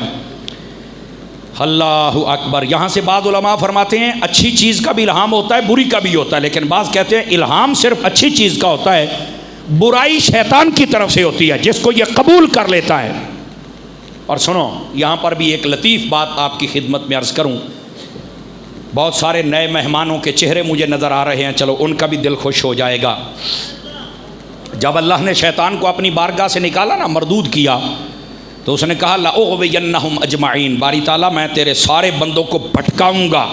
اللہ اکبر۔ یہاں سے بعض علماء فرماتے ہیں اچھی چیز کا بھی الہام ہوتا ہے، بری کا بھی ہوتا ہے، لیکن بعض کہتے ہیں الہام صرف اچھی چیز کا ہوتا ہے، برائی شیطان کی طرف سے ہوتی ہے جس کو یہ قبول کر لیتا ہے۔ اور سنو یہاں پر بھی ایک لطیف بات آپ کی خدمت میں عرض کروں۔ بہت سارے نئے مہمانوں کے چہرے مجھے نظر آ رہے ہیں، چلو ان کا بھی دل خوش ہو جائے گا۔ جب اللہ نے شیطان کو اپنی بارگاہ سے نکالا نا، مردود کیا، تو اس نے کہا لَأُغْوِيَنَّهُمْ أَجْمَعِينَ، باری تعالیٰ میں تیرے سارے بندوں کو بھٹکاؤں گا،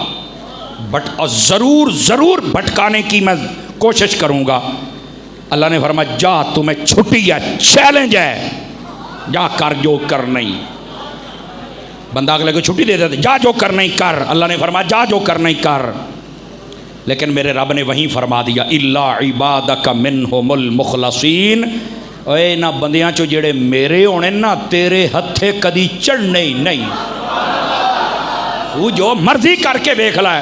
اور ضرور بھٹکانے کی میں کوشش کروں گا۔ اللہ نے فرمایا جا تمہیں چھٹی ہے، چیلنج ہے، جا کر جو کر نہیں۔ بندہ اگلے کو چھٹی دے دیتے، جا جو کرنا ہی کر، اللہ نے فرمایا جا جو کرنا ہی کر، لیکن میرے رب نے وہیں فرما دیا الا عبادک منہم المخلصین، اے نہ بندیاں چو جڑے میرے ہونے نہ تیرے ہتھے کدی چڑھنے ہی نہیں، تو جو مرضی کر کے دیکھ لے،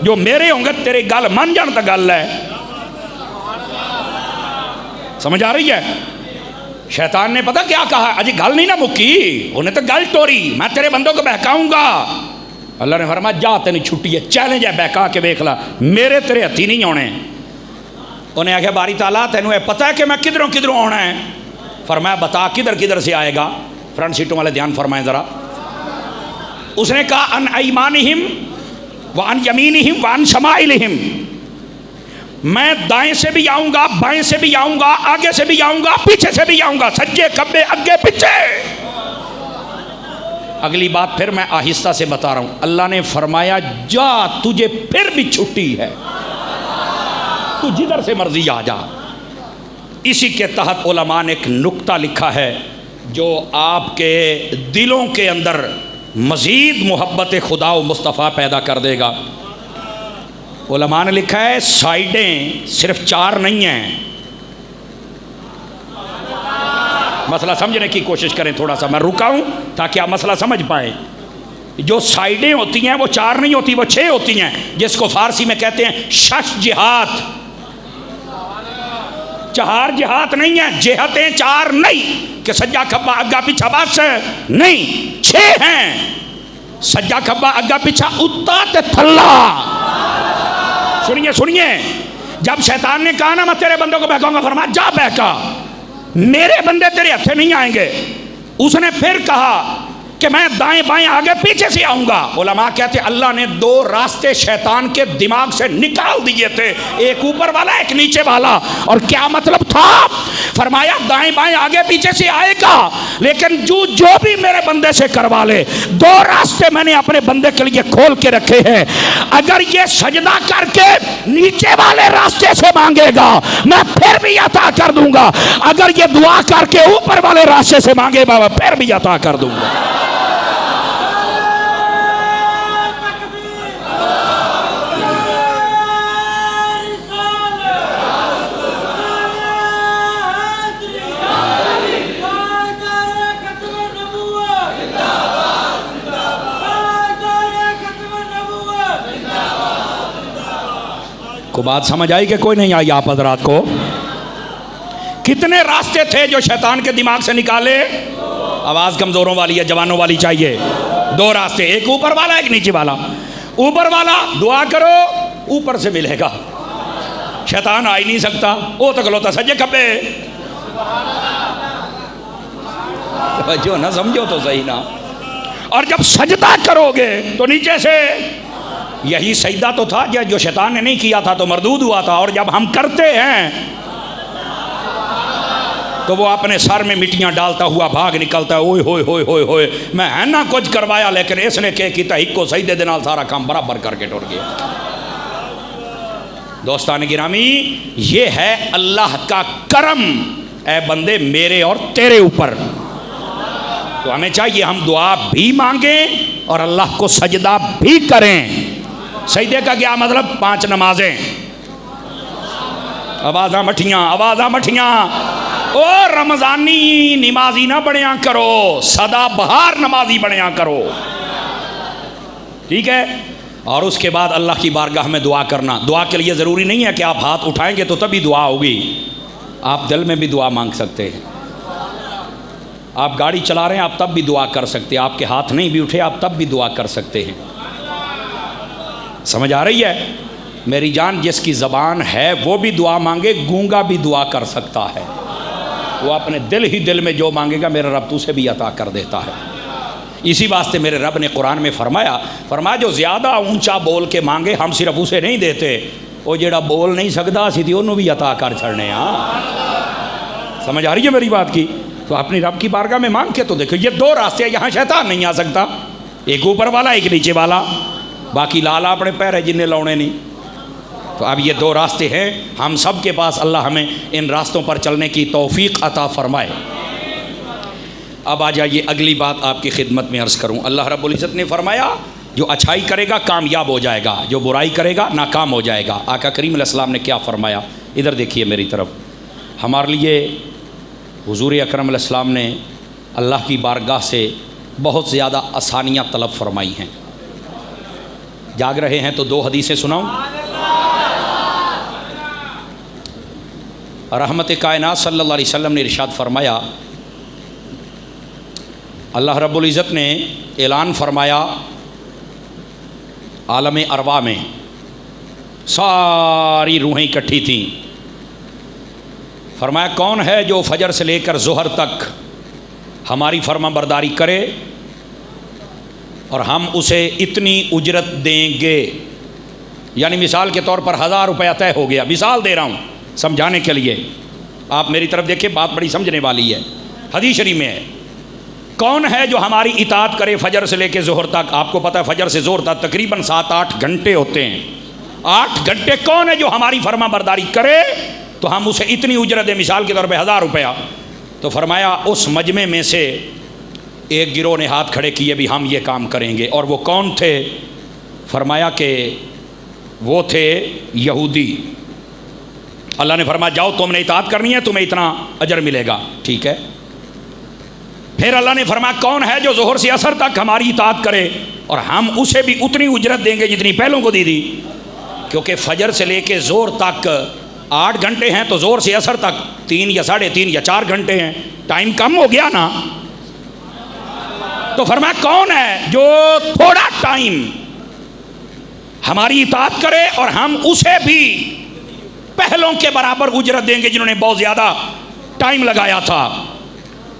جو میرے ہوں گے تیرے گل من جان تا گل ہے۔ سمجھ آ رہی ہے؟ شیطان نے پتہ کیا کہا، اجی گل نہیں نہ مکی، انہیں تو گل ٹوری، میں تیرے بندوں کو بہکاؤں گا۔ اللہ نے فرمایا جا تینی چھٹی ہے، چیلنج ہے، بہکا کے دیکھ لا، میرے تیرے ہتھی نہیں ہونے۔ انہیں آگے باری تعالیٰ تینوں پتہ ہے کہ میں کدھروں کدھروں ہونا ہے؟ فرمایا بتا کدھر کدھر سے آئے گا؟ فرنٹ سیٹوں والے دھیان فرمائیں ذرا۔ اس نے کہا ان ایمانہم وان یمینہم وان شمائلہم، میں دائیں سے بھی آؤں گا، بائیں سے بھی آؤں گا، آگے سے بھی آؤں گا، پیچھے سے بھی آؤں گا، سجے کبے اگے پیچھے۔ اگلی بات پھر میں آہستہ سے بتا رہا ہوں، اللہ نے فرمایا جا تجھے پھر بھی چھٹی ہے، تو جدھر سے مرضی آ جا۔ اسی کے تحت علماء نے ایک نکتہ لکھا ہے جو آپ کے دلوں کے اندر مزید محبت خدا و مصطفیٰ پیدا کر دے گا۔ علماء نے لکھا ہے سائیڈیں صرف 4 نہیں ہیں، مسئلہ سمجھنے کی کوشش کریں، تھوڑا سا میں رکا ہوں تاکہ آپ مسئلہ سمجھ پائیں۔ جو سائیڈیں ہوتی ہیں وہ 4 نہیں ہوتی، وہ 6 ہوتی ہیں، جس کو فارسی میں کہتے ہیں شش جہات۔ 4 جہات نہیں ہیں، جہتیں 4 نہیں کہ سجا کھبا اگا پیچھا بس نہیں، 6 ہیں، سجا کھبا اگا پیچھا اتا تے تھلا۔ سنیے سنیے، جب شیطان نے کہا نا میں تیرے بندوں کو بہکاؤں گا، فرمایا جا بہکا، میرے بندے تیرے ہتھے نہیں آئیں گے۔ اس نے پھر کہا کہ میں دائیں بائیں آگے پیچھے سے آؤں گا۔ علماء کہتے ہیں اللہ نے 2 راستے شیطان کے دماغ سے نکال دیے تھے، ایک اوپر والا ایک نیچے والا۔ اور کیا مطلب تھا؟ فرمایا دائیں بائیں آگے پیچھے سے آئے گا، لیکن جو بھی میرے بندے سے کروا لے، 2 راستے میں نے اپنے بندے کے لیے کھول کے رکھے ہیں۔ اگر یہ سجدہ کر کے نیچے والے راستے سے مانگے گا میں پھر بھی عطا کر دوں گا، اگر یہ دعا کر کے اوپر والے راستے سے مانگے گا میں پھر بھی عطا کر دوں گا۔ کو بات سمجھ آئی کہ کوئی نہیں آئی آپ حضرات کو؟ کتنے راستے تھے جو شیطان کے دماغ سے نکالے؟ آواز کمزوروں والی ہے، جوانوں والی چاہیے۔ 2 راستے، ایک اوپر والا ایک نیچے والا۔ اوپر والا دعا کرو اوپر سے ملے گا، شیطان آ ہی نہیں سکتا، وہ تک لوتا سجے کھبے۔ جو نہ سمجھو تو صحیح نا۔ اور جب سجدہ کرو گے تو نیچے سے، یہی سجدہ تو تھا جو شیطان نے نہیں کیا تھا تو مردود ہوا تھا، اور جب ہم کرتے ہیں تو وہ اپنے سر میں مٹیاں ڈالتا ہوا بھاگ نکلتا ہے، اوئے ہوئے ہوئے ہوئے ہوئے میں ہے نہ کچھ کروایا، لیکن اس نے کہ کیتا ایک کو سجدے دے نال سارا کام برابر کر کے ٹر گیا۔ دوستان گرامی، یہ ہے اللہ کا کرم اے بندے میرے اور تیرے اوپر۔ تو ہمیں چاہیے ہم دعا بھی مانگیں اور اللہ کو سجدہ بھی کریں۔ سجدے کا کیا مطلب؟ 5 نمازیں، آوازاں مٹھیاں، آوازاں مٹھیاں۔ او رمضانی نمازی نہ بڑیاں کرو، سدا بہار نمازی بڑیاں کرو، ٹھیک ہے؟ اور اس کے بعد اللہ کی بارگاہ میں دعا کرنا۔ دعا کے لیے ضروری نہیں ہے کہ آپ ہاتھ اٹھائیں گے تو تبھی دعا ہوگی، آپ دل میں بھی دعا مانگ سکتے ہیں۔ آپ گاڑی چلا رہے ہیں آپ تب بھی دعا کر سکتے ہیں، آپ کے ہاتھ نہیں بھی اٹھے آپ تب بھی دعا کر سکتے ہیں۔ سمجھ آ رہی ہے؟ میری جان، جس کی زبان ہے وہ بھی دعا مانگے، گونگا بھی دعا کر سکتا ہے، وہ اپنے دل ہی دل میں جو مانگے گا میرا رب تو اسے بھی عطا کر دیتا ہے۔ اسی واسطے میرے رب نے قرآن میں فرمایا جو زیادہ اونچا بول کے مانگے ہم صرف اسے نہیں دیتے، وہ جڑا بول نہیں سکتا اسی دی انہوں بھی عطا کر چھڑنے۔ ہاں سمجھ آ رہی ہے میری بات کی؟ تو اپنی رب کی بارگاہ میں مانگ کے تو دیکھو، یہ 2 راستے ہیں، یہاں شیطان نہیں آ سکتا، ایک اوپر والا ایک نیچے والا، باقی لالا اپنے پیر ہے جنہیں لونے نہیں۔ تو اب یہ 2 راستے ہیں، ہم سب کے پاس اللہ ہمیں ان راستوں پر چلنے کی توفیق عطا فرمائے۔ اب آ جائیے اگلی بات آپ کی خدمت میں عرض کروں. اللہ رب العزت نے فرمایا جو اچھائی کرے گا کامیاب ہو جائے گا, جو برائی کرے گا ناکام ہو جائے گا. آقا کریم علیہ السلام نے کیا فرمایا؟ ادھر دیکھیے میری طرف. ہمارے لیے حضور اکرم علیہ السلام نے اللہ کی بارگاہ سے بہت زیادہ آسانیاں طلب فرمائی ہیں. جاگ رہے ہیں تو 2 حدیثیں سناؤں. رحمت کائنات صلی اللہ علیہ وسلم نے ارشاد فرمایا, اللہ رب العزت نے اعلان فرمایا عالم ارواح میں ساری روحیں اکٹھی تھیں. فرمایا کون ہے جو فجر سے لے کر ظہر تک ہماری فرما برداری کرے اور ہم اسے اتنی اجرت دیں گے. یعنی مثال کے طور پر 1000 روپیہ طے ہو گیا, مثال دے رہا ہوں سمجھانے کے لیے, آپ میری طرف دیکھیں بات بڑی سمجھنے والی ہے. حدیث شریف میں ہے کون ہے جو ہماری اطاعت کرے فجر سے لے کے ظہر تک. آپ کو پتہ ہے فجر سے ظہر تک تقریباً 7-8 گھنٹے ہوتے ہیں. 8 گھنٹے کون ہے جو ہماری فرما برداری کرے تو ہم اسے اتنی اجرت دیں, مثال کے طور پہ 1000 روپیہ. تو فرمایا اس مجمع میں سے ایک گروہ نے ہاتھ کھڑے کیے بھی ہم یہ کام کریں گے. اور وہ کون تھے؟ فرمایا کہ وہ تھے یہودی. اللہ نے فرمایا جاؤ تم نے اطاعت کرنی ہے, تمہیں اتنا اجر ملے گا. ٹھیک ہے. پھر اللہ نے فرمایا کون ہے جو ظہر سے عصر تک ہماری اطاعت کرے اور ہم اسے بھی اتنی اجرت دیں گے جتنی پہلوں کو دی تھی. کیونکہ فجر سے لے کے ظہر تک 8 گھنٹے ہیں تو ظہر سے عصر تک 3 یا 3.5 یا 4 گھنٹے ہیں, ٹائم کم ہو گیا نا. تو فرمایا کون ہے جو تھوڑا ٹائم ہماری اطاعت کرے اور ہم اسے بھی پہلوں کے برابر اجرت دیں گے جنہوں نے بہت زیادہ ٹائم لگایا تھا.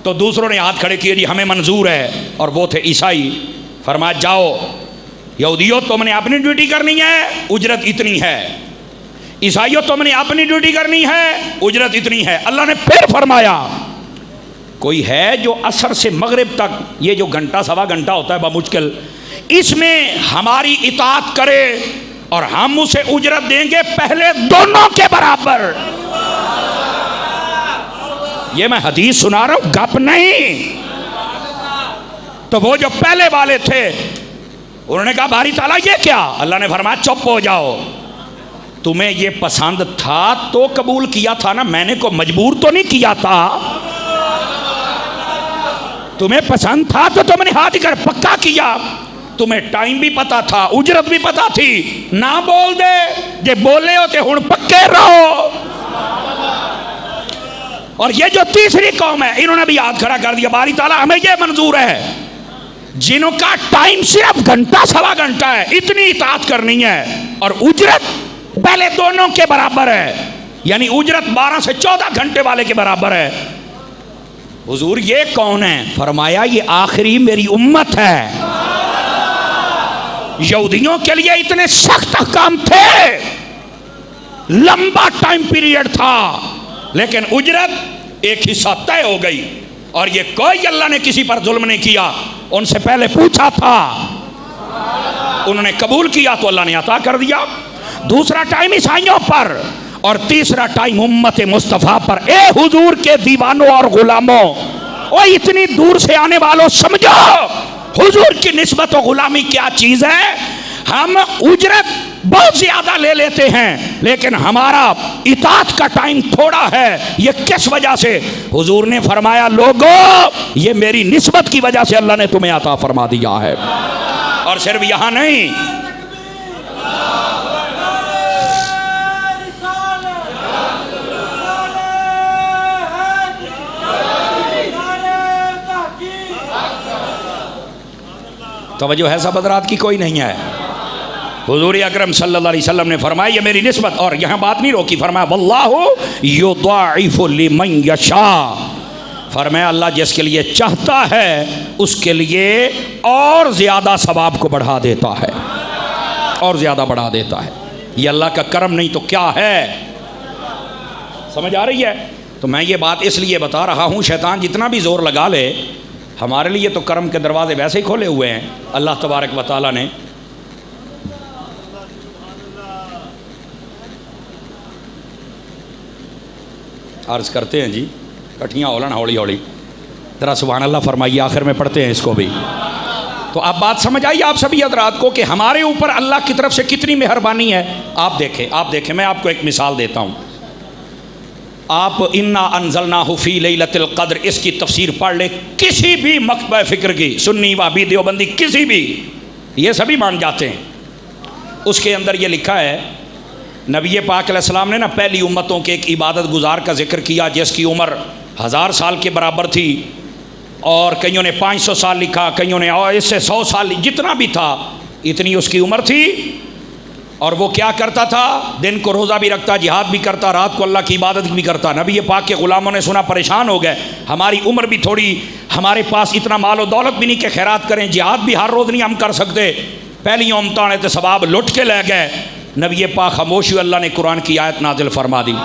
تو دوسروں نے ہاتھ کھڑے کیے جی ہمیں منظور ہے, اور وہ تھے عیسائی. فرمایا جاؤ یہودیوں تم نے اپنی ڈیوٹی کرنی ہے, اجرت اتنی ہے. عیسائیوں تم نے اپنی ڈیوٹی کرنی ہے, اجرت اتنی ہے. اللہ نے پھر فرمایا کوئی ہے جو عصر سے مغرب تک, یہ جو گھنٹہ سوا گھنٹہ ہوتا ہے بمشکل, اس میں ہماری اطاعت کرے اور ہم اسے اجرت دیں گے پہلے دونوں کے برابر. یہ میں حدیث سنا رہا ہوں, گپ نہیں. تو وہ جو پہلے والے تھے انہوں نے کہا باری تعالیٰ یہ کیا؟ اللہ نے فرمایا چپ ہو جاؤ, تمہیں یہ پسند تھا تو قبول کیا تھا نا, میں نے کو مجبور تو نہیں کیا تھا. تمہیں پسند تھا تو تم نے ہاتھ کر پکا کیا. تمہیں ٹائم بھی پتا تھا, اجرت بھی پتا تھی, نہ بول دے جے بولے ہوتے ہن پکے رہو. اور یہ جو تیسری قوم ہے انہوں نے بھی ہاتھ کھڑا کر دیا, باری تعالیٰ ہمیں یہ منظور ہے جنہوں کا ٹائم صرف گھنٹہ سوا گھنٹہ ہے, اتنی اطاعت کرنی ہے اور اجرت پہلے دونوں کے برابر ہے, یعنی اجرت 12 سے 14 گھنٹے والے کے برابر ہے. حضور یہ کون ہے؟ فرمایا یہ آخری میری امت ہے. یہودیوں کے لیے اتنے سخت احکام تھے, لمبا ٹائم پیریڈ تھا, لیکن اجرت ایک حصہ طے ہو گئی. اور یہ کوئی اللہ نے کسی پر ظلم نہیں کیا, ان سے پہلے پوچھا تھا, انہوں نے قبول کیا تو اللہ نے عطا کر دیا. دوسرا ٹائم عیسائیوں پر اور تیسرا ٹائم امت مصطفیٰ پر. اے حضور کے دیوانوں اور غلاموں, او اتنی دور سے آنے والوں سمجھو حضور کی نسبت و غلامی کیا چیز ہے. ہم اجرت بہت زیادہ لے لیتے ہیں لیکن ہمارا اطاعت کا ٹائم تھوڑا ہے. یہ کس وجہ سے؟ حضور نے فرمایا لوگو یہ میری نسبت کی وجہ سے اللہ نے تمہیں عطا فرما دیا ہے. اور صرف یہاں نہیں, توجہ ہے سب حضرات کی؟ کوئی نہیں ہے. حضور اکرم صلی اللہ علیہ وسلم نے فرمایا یہ میری نسبت, اور یہاں بات نہیں روکی, فرمایا واللہ یضاعف لمن یشاء. فرمایا اللہ جس کے لیے چاہتا ہے اس کے لیے اور زیادہ ثواب کو بڑھا دیتا ہے, اور زیادہ بڑھا دیتا ہے. یہ اللہ کا کرم نہیں تو کیا ہے؟ سمجھ آ رہی ہے؟ تو میں یہ بات اس لیے بتا رہا ہوں, شیطان جتنا بھی زور لگا لے ہمارے لیے تو کرم کے دروازے ویسے ہی کھولے ہوئے ہیں اللہ تبارک و تعالیٰ نے. عرض کرتے ہیں جی کٹھیاں ہولن ہولی ہولی. ذرا سبحان اللہ فرمائیے، آخر میں پڑھتے ہیں اس کو بھی۔ تو اب بات سمجھ آئی آپ سبھی حضرات کو کہ ہمارے اوپر اللہ کی طرف سے کتنی مہربانی ہے۔ آپ دیکھیں میں آپ کو ایک مثال دیتا ہوں۔ آپ انا انزلناہ فی لیلۃ القدر اس کی تفسیر پڑھ لیں، کسی بھی مکتبہ فکر کی، سنی وہابی دیوبندی کسی بھی، یہ سبھی مان جاتے ہیں۔ اس کے اندر یہ لکھا ہے، نبی پاک علیہ السلام نے نا پہلی امتوں کے ایک عبادت گزار کا ذکر کیا جس کی عمر 1000 سال کے برابر تھی، اور کئیوں نے 500 سال لکھا، کئیوں نے اور اس سے 100 سال، جتنا بھی تھا اتنی اس کی عمر تھی۔ اور وہ کیا کرتا تھا؟ دن کو روزہ بھی رکھتا، جہاد بھی کرتا، رات کو اللہ کی عبادت بھی کرتا۔ نبی پاک کے غلاموں نے سنا، پریشان ہو گئے، ہماری عمر بھی تھوڑی، ہمارے پاس اتنا مال و دولت بھی نہیں کہ خیرات کریں، جہاد بھی ہر روز نہیں ہم کر سکتے۔ پہلی امتوں نے تو ثواب لٹ کے لے گئے۔ نبی پاک خاموش ہوئے، اللہ نے قرآن کی آیت نازل فرما دی،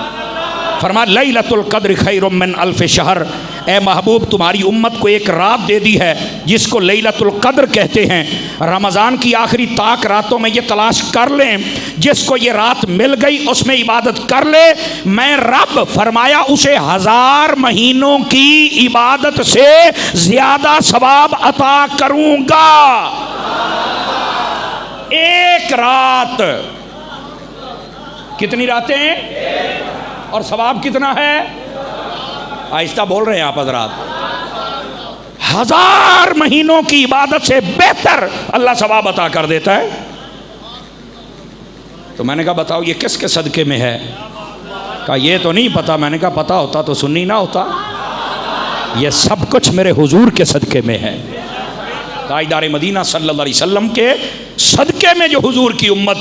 فرمایا لیلۃ القدر خیر من الف شہر، اے محبوب تمہاری امت کو ایک رات دے دی ہے جس کو لیلۃ القدر کہتے ہیں۔ رمضان کی آخری طاق راتوں میں یہ تلاش کر لیں، جس کو یہ رات مل گئی اس میں عبادت کر لے، میں رب فرمایا اسے 1000 مہینوں کی عبادت سے زیادہ ثواب عطا کروں گا۔ ایک رات، کتنی راتیں ہیں اور ثواب کتنا ہے؟ آہستہ بول رہے ہیں آپ حضرات، 1000 مہینوں کی عبادت سے بہتر اللہ ثواب عطا کر دیتا ہے۔ تو میں نے کہا بتاؤ یہ کس کے صدقے میں ہے؟ کہا یہ تو نہیں پتا۔ میں نے کہا پتا ہوتا تو سنی نہ ہوتا، یہ سب کچھ میرے حضور کے صدقے میں ہے، تاجدار مدینہ صلی اللہ علیہ وسلم کے صدقے میں جو حضور کی امت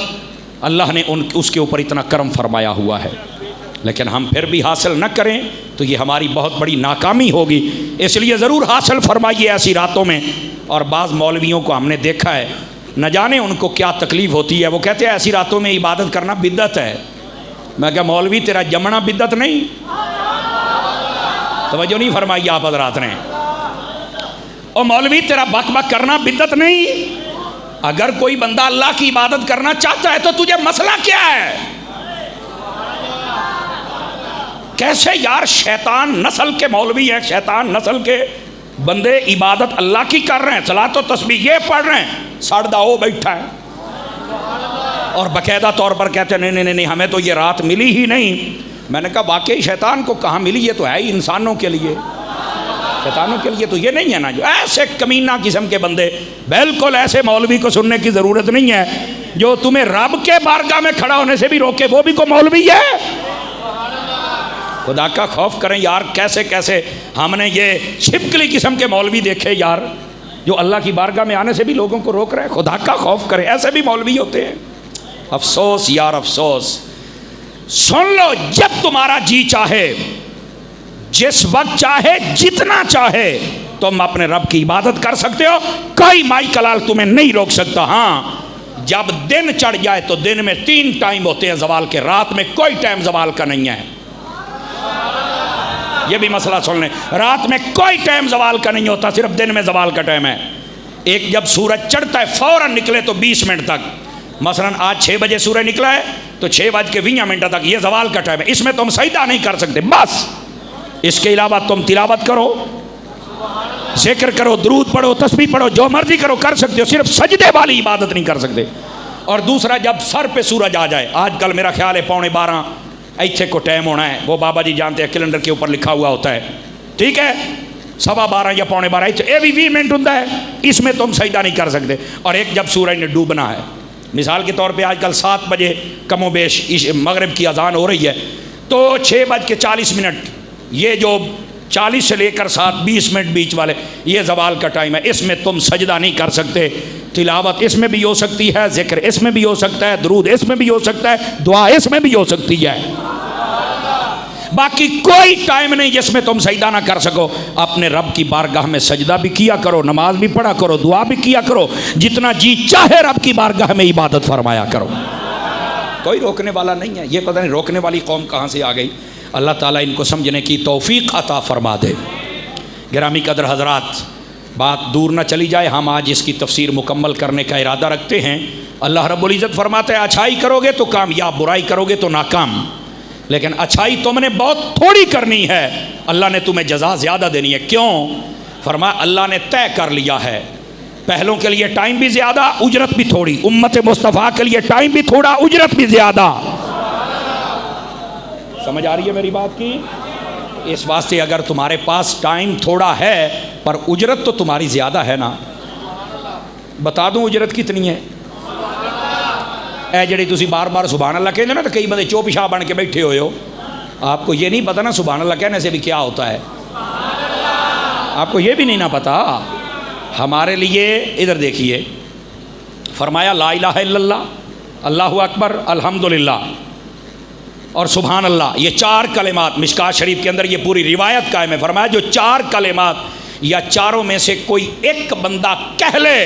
اللہ نے اس کے اوپر اتنا کرم فرمایا ہوا ہے۔ لیکن ہم پھر بھی حاصل نہ کریں تو یہ ہماری بہت بڑی ناکامی ہوگی، اس لیے ضرور حاصل فرمائیے ایسی راتوں میں۔ اور بعض مولویوں کو ہم نے دیکھا ہے، نہ جانے ان کو کیا تکلیف ہوتی ہے، وہ کہتے ہیں ایسی راتوں میں عبادت کرنا بدعت ہے۔ میں کہا مولوی تیرا جمنا بدعت نہیں؟ توجہ نہیں فرمائی آپ حضرات نے؟ اور مولوی تیرا بک بک کرنا بدعت نہیں؟ اگر کوئی بندہ اللہ کی عبادت کرنا چاہتا ہے تو تجھے مسئلہ کیا ہے؟ کیسے یار شیطان نسل کے مولوی ہیں، شیطان نسل کے بندے عبادت اللہ کی کر رہے ہیں، صلاۃ و تسبیح یہ پڑھ رہے ہیں، سڑدا ہو بیٹھا ہے اور باقاعدہ طور پر کہتے ہیں نہیں ہمیں تو یہ رات ملی ہی نہیں۔ میں نے کہا واقعی شیطان کو کہاں ملی؟ یہ تو ہے ہی انسانوں کے لیے، شیطانوں کے لیے تو یہ نہیں ہے نا۔ جو ایسے کمینہ قسم کے بندے، بالکل ایسے مولوی کو سننے کی ضرورت نہیں ہے جو تمہیں رب کے بارگاہ میں کھڑا ہونے سے بھی روکے، وہ بھی کوئی مولوی ہے؟ خدا کا خوف کریں یار، کیسے کیسے ہم نے یہ چھپکلی قسم کے مولوی دیکھے یار، جو اللہ کی بارگاہ میں آنے سے بھی لوگوں کو روک رہے ہیں۔ خدا کا خوف کریں، ایسے بھی مولوی ہوتے ہیں۔ افسوس یار افسوس۔ سن لو، جب تمہارا جی چاہے، جس وقت چاہے، جتنا چاہے تم اپنے رب کی عبادت کر سکتے ہو، کوئی مائی کلال تمہیں نہیں روک سکتا۔ ہاں جب دن چڑھ جائے تو دن میں 3 ٹائم ہوتے ہیں زوال کے، رات میں کوئی ٹائم زوال کا نہیں ہے۔ یہ بھی مسئلہ سن لیں، رات میں کوئی ٹائم زوال کا نہیں ہوتا، صرف دن میں زوال کا ٹائم ہے۔ ایک جب سورج چڑھتا ہے فوراً نکلے تو 20 منٹ تک، مثلاً آج 6 بجے سورج نکلا ہے تو 6:20 تک یہ زوال کا ٹائم ہے، اس میں تم سجدہ نہیں کر سکتے بس۔ اس کے علاوہ تم تلاوت کرو، ذکر کرو، درود پڑھو، تسبیح پڑھو، جو مرضی کرو کر سکتے ہو، صرف سجدے والی عبادت نہیں کر سکتے۔ اور دوسرا، جب سر پہ سورج آ جائے، آج کل میرا خیال ہے 11:15 ایتھے کو ٹائم ہونا ہے، وہ بابا جی جانتے ہیں کیلنڈر کے اوپر لکھا ہوا ہوتا ہے، ٹھیک ہے، 12:15 یا 11:15 یہ بھی 20 منٹ ہوتا ہے، اس میں تم سجدہ نہیں کر سکتے۔ اور ایک جب سورج نے ڈوبنا ہے، مثال کے طور پہ آج کل 7 بجے کم و بیش مغرب کی اذان ہو رہی ہے، تو 6:40 یہ جو 40 سے لے کر 7 20 منٹ بیچ والے یہ زوال کا ٹائم ہے، اس میں تم سجدہ نہیں کر سکتے۔ تلاوت اس میں بھی ہو سکتی ہے، ذکر اس میں بھی ہو سکتا ہے، درود اس میں بھی ہو سکتا ہے، دعا اس میں بھی ہو سکتی ہے، باقی کوئی ٹائم نہیں جس میں تم سجدہ نہ کر سکو۔ اپنے رب کی بارگاہ میں سجدہ بھی کیا کرو، نماز بھی پڑھا کرو، دعا بھی کیا کرو، جتنا جی چاہے رب کی بارگاہ میں عبادت فرمایا کرو، کوئی روکنے والا نہیں ہے۔ یہ پتہ نہیں روکنے والی قوم کہاں سے آ گئی، اللہ تعالیٰ ان کو سمجھنے کی توفیق عطا فرما دے۔ گرامی قدر حضرات، بات دور نہ چلی جائے، ہم آج اس کی تفسیر مکمل کرنے کا ارادہ رکھتے ہیں۔ اللہ رب العزت فرماتا ہے اچھائی کرو گے تو کامیاب، برائی کرو گے تو ناکام، لیکن اچھائی تم نے بہت تھوڑی کرنی ہے، اللہ نے تمہیں جزا زیادہ دینی ہے۔ کیوں؟ فرمایا اللہ نے طے کر لیا ہے، پہلوں کے لیے ٹائم بھی زیادہ، اجرت بھی تھوڑی، امت مصطفیٰ کے لیے ٹائم بھی تھوڑا، اجرت بھی زیادہ۔ سمجھ آ رہی ہے میری بات کی؟ اس واسطے اگر تمہارے پاس ٹائم تھوڑا ہے پر اجرت تو تمہاری زیادہ ہے نا، بتا دوں اجرت کتنی ہے؟ اے جڑی تسی بار بار سبحان اللہ کہتے نا، تو کئی بندے چوپ شاہ بن کے بیٹھے ہوئے ہو، آپ کو یہ نہیں پتا نا سبحان اللہ کہنے سے بھی کیا ہوتا ہے، آپ کو یہ بھی نہیں نا پتا۔ ہمارے لیے ادھر دیکھیے، فرمایا لا الہ الا اللہ، اللہ اکبر، الحمدللہ اور سبحان اللہ، یہ چار کلمات مشکات شریف کے اندر یہ پوری روایت قائم ہے۔ فرمایا جو چار کلمات یا چاروں میں سے کوئی ایک بندہ کہہ لے،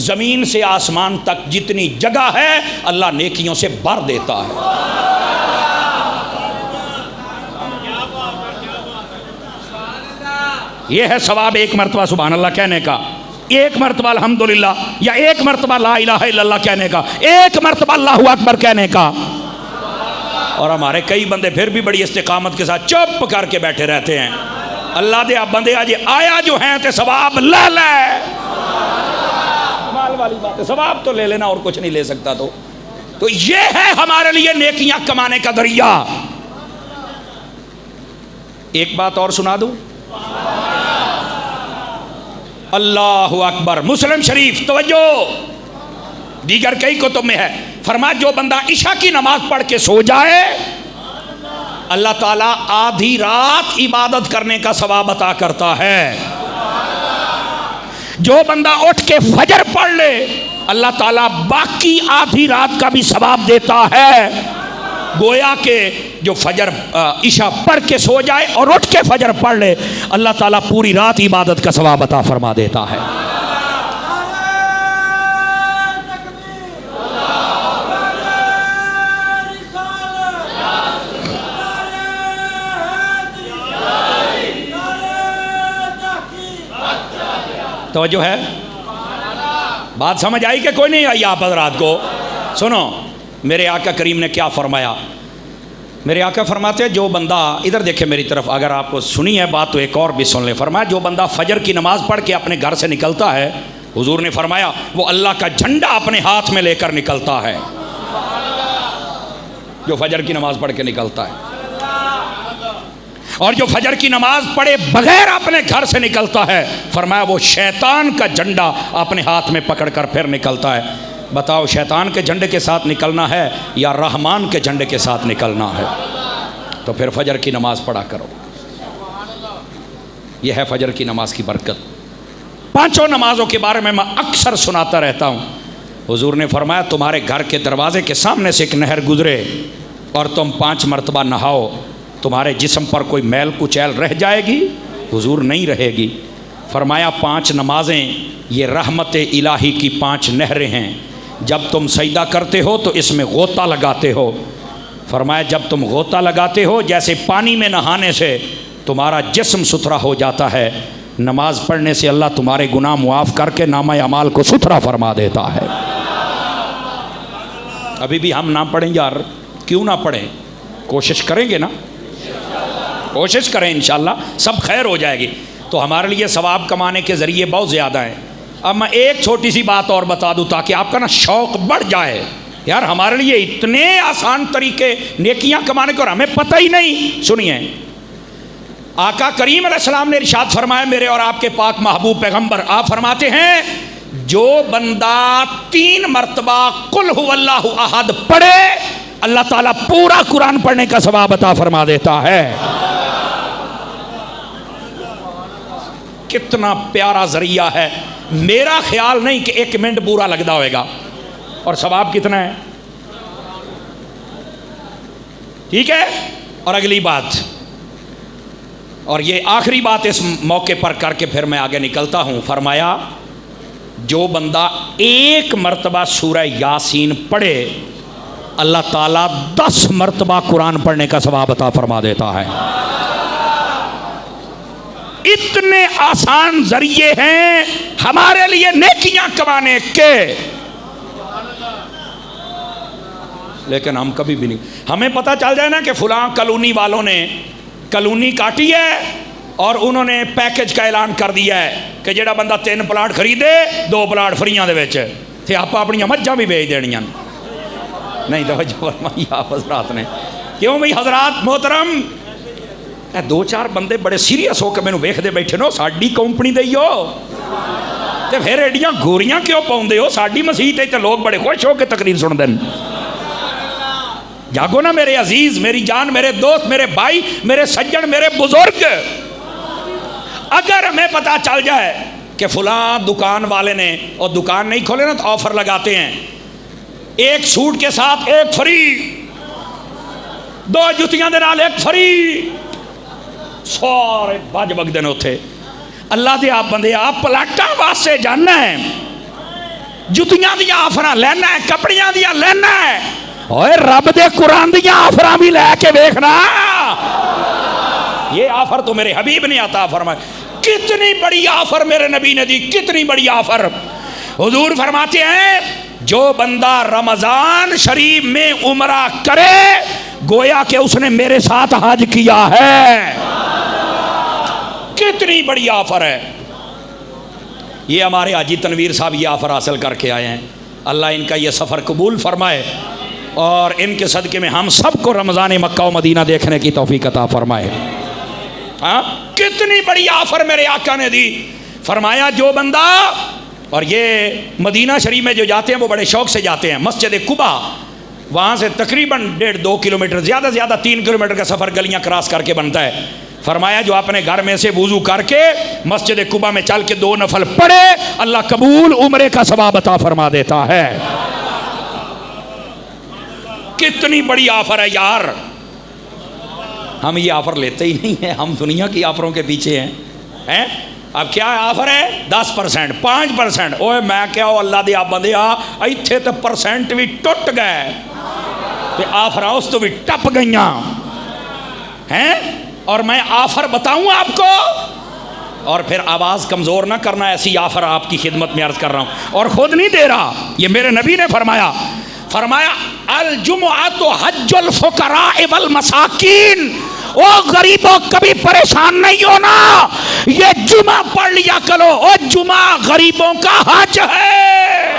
زمین سے آسمان تک جتنی جگہ ہے اللہ نیکیوں سے بھر دیتا ہے۔ یہ ہے ثواب ایک مرتبہ سبحان اللہ کہنے کا، ایک مرتبہ الحمدللہ، یا ایک مرتبہ لا الہ الا اللہ کہنے کا، ایک مرتبہ اللہ اکبر کہنے کا۔ اور ہمارے کئی بندے پھر بھی بڑی استقامت کے ساتھ چپ کر کے بیٹھے رہتے ہیں۔ اللہ دے آپ بندے آج آیا جو ہیں تے ثواب لے لے، مال والی بات ہے، ثواب تو لے لینا اور کچھ نہیں لے سکتا۔ تو یہ ہے ہمارے لیے نیکیاں کمانے کا ذریعہ۔ ایک بات اور سنا دوں، اللہ اکبر، مسلم شریف، توجہ، دیگر کئی کتب میں ہے، فرمایا جو بندہ عشاء کی نماز پڑھ کے سو جائے اللہ تعالیٰ آدھی رات عبادت کرنے کا ثواب عطا کرتا ہے۔ جو بندہ اٹھ کے فجر پڑھ لے اللہ تعالیٰ باقی آدھی رات کا بھی ثواب دیتا ہے۔ گویا کہ جو فجر عشاء پڑھ کے سو جائے اور اٹھ کے فجر پڑھ لے اللہ تعالیٰ پوری رات عبادت کا ثواب عطا فرما دیتا ہے۔ توجہ ہے؟ بات سمجھ آئی کہ کوئی نہیں آئی آپ حضرات کو؟ سنو میرے آقا کریم نے کیا فرمایا۔ میرے آقا فرماتے ہیں جو بندہ، ادھر دیکھیں میری طرف، اگر آپ کو سنی ہے بات تو ایک اور بھی سن لیں۔ فرمایا جو بندہ فجر کی نماز پڑھ کے اپنے گھر سے نکلتا ہے، حضور نے فرمایا وہ اللہ کا جھنڈا اپنے ہاتھ میں لے کر نکلتا ہے۔ جو فجر کی نماز پڑھ کے نکلتا ہے، اور جو فجر کی نماز پڑھے بغیر اپنے گھر سے نکلتا ہے فرمایا وہ شیطان کا جھنڈا اپنے ہاتھ میں پکڑ کر پھر نکلتا ہے۔ بتاؤ شیطان کے جھنڈے کے ساتھ نکلنا ہے یا رحمان کے جھنڈے کے ساتھ نکلنا ہے؟ تو پھر فجر کی نماز پڑھا کرو۔ یہ ہے فجر کی نماز کی برکت۔ پانچوں نمازوں کے بارے میں اکثر سناتا رہتا ہوں۔ حضور نے فرمایا تمہارے گھر کے دروازے کے سامنے سے ایک نہر گزرے اور تم 5 مرتبہ نہاؤ، تمہارے جسم پر کوئی میل کچیل رہ جائے گی؟ حضور نہیں رہے گی۔ فرمایا 5 نمازیں یہ رحمت الہی کی 5 نہریں ہیں، جب تم سجدہ کرتے ہو تو اس میں غوطہ لگاتے ہو۔ فرمایا جب تم غوطہ لگاتے ہو جیسے پانی میں نہانے سے تمہارا جسم ستھرا ہو جاتا ہے، نماز پڑھنے سے اللہ تمہارے گناہ معاف کر کے نامہ اعمال کو ستھرا فرما دیتا ہے۔ ابھی بھی ہم نہ پڑھیں یار، کیوں نہ پڑھیں؟ کوشش کریں گے نا، کوشش کریں، انشاءاللہ سب خیر ہو جائے گی۔ تو ہمارے لیے ثواب کمانے کے ذریعے بہت زیادہ ہیں۔ اب میں ایک چھوٹی سی بات اور بتا دوں تاکہ آپ کا نا شوق بڑھ جائے۔ یار ہمارے لیے اتنے آسان طریقے نیکیاں کمانے کے اور ہمیں پتہ ہی نہیں۔ سنیے، آقا کریم علیہ السلام نے ارشاد فرمایا، میرے اور آپ کے پاک محبوب پیغمبر، آپ فرماتے ہیں جو بندہ 3 مرتبہ قل هو اللہ احد پڑھے اللہ تعالیٰ پورا قرآن پڑھنے کا ثواب عطا فرما دیتا ہے۔ کتنا پیارا ذریعہ ہے۔ میرا خیال نہیں کہ 1 منٹ پورا لگتا ہوئے گا، اور ثواب کتنا ہے؟ ٹھیک ہے۔ اور اگلی بات، اور یہ آخری بات اس موقع پر کر کے پھر میں آگے نکلتا ہوں۔ فرمایا جو بندہ 1 مرتبہ سورہ یاسین پڑھے اللہ تعالیٰ 10 مرتبہ قرآن پڑھنے کا ثواب عطا فرما دیتا ہے۔ اتنے آسان ذریعے ہیں ہمارے لیے نیکیاں کمانے کے، لیکن ہم کبھی بھی نہیں، ہمیں پتہ چل جائے نا کہ فلاں کالونی والوں نے کالونی کاٹی ہے اور انہوں نے پیکج کا اعلان کر دیا ہے کہ جڑا بندہ 3 پلاٹ خریدے 2 پلاٹ فریاں دے وچ تے آپ اپنی مجھاں بھی بیچ دینیاں. نہیں توجہ فرمائی آپ حضرات نے. کیوں بھئی حضرات محترم 2-4 بندے بڑے سیریس ہو کے مینوں ویکھدے بیٹھے نو ساڈی کمپنی دے ہو تے پھر ایڈیاں گوریاں کیوں پاؤندے ہو ساڈی مسیت تے لوگ بڑے خوش ہو کے تقریر سن دین. جاگو نا میرے عزیز میری جان میرے دوست میرے بھائی میرے سجن میرے بزرگ. اگر ہمیں پتہ چل جائے کہ فلاں دکان والے نے اور دکان نہیں کھولے نا تو آفر لگاتے ہیں 1 سوٹ کے ساتھ 1 فری 2 جتیاں دے نال 1 فری سارے بج بگدے نے اتھے. اللہ دے آپ بندے آپ پلاٹاں واسطے جاننا ہے جتیاں دیا آفراں لینا ہے کپڑیاں دیا لینا ہے اوے رب دے قرآن دیا آفراں بھی لے کے دیکھنا. یہ آفر تو میرے حبیب نے عطا فرمایا. کتنی بڑی آفر میرے نبی نے دی کتنی بڑی آفر. حضور فرماتے ہیں جو بندہ رمضان شریف میں عمرہ کرے گویا کہ اس نے میرے ساتھ حج کیا ہے. کتنی بڑی آفر ہے. یہ ہمارے حاجی تنویر صاحب یہ آفر حاصل کر کے آئے ہیں. اللہ ان کا یہ سفر قبول فرمائے اور ان کے صدقے میں ہم سب کو رمضان مکہ و مدینہ دیکھنے کی توفیق عطا فرمائے. ہاں کتنی بڑی آفر میرے آقا نے دی. فرمایا جو بندہ اور یہ مدینہ شریف میں جو جاتے ہیں وہ بڑے شوق سے جاتے ہیں. مسجد قباء وہاں سے تقریباً 1.5-2 کلومیٹر زیادہ زیادہ 3 کلومیٹر کا سفر گلیاں کراس کر کے بنتا ہے. فرمایا جو اپنے گھر میں سے وضو کر کے مسجد قباء میں چل کے 2 نفل پڑھے اللہ قبول عمرے کا ثواب عطا فرما دیتا ہے. کتنی بڑی آفر ہے یار. ہم یہ آفر لیتے ہی نہیں ہیں ہم دنیا کی آفروں کے پیچھے ہیں. اب کیا آفر ہے 10% 5%. اوے میں کیا ہو اللہ دے آپ بندے ایتھے تو پرسنٹ بھی ٹوٹ گئے تے آفر اس تو بھی ٹپ گئیاں ہیں. اور میں آفر بتاؤں آپ کو اور پھر آواز کمزور نہ کرنا. ایسی آفر آپ کی خدمت میں عرض کر رہا ہوں اور خود نہیں دے رہا یہ میرے نبی نے فرمایا. فرمایا الجمعۃ حج الفقراء والمساکین. او غریبوں کبھی پریشان نہیں ہونا یہ جمعہ پڑھ لیا کرو. او جمعہ غریبوں کا حج ہے.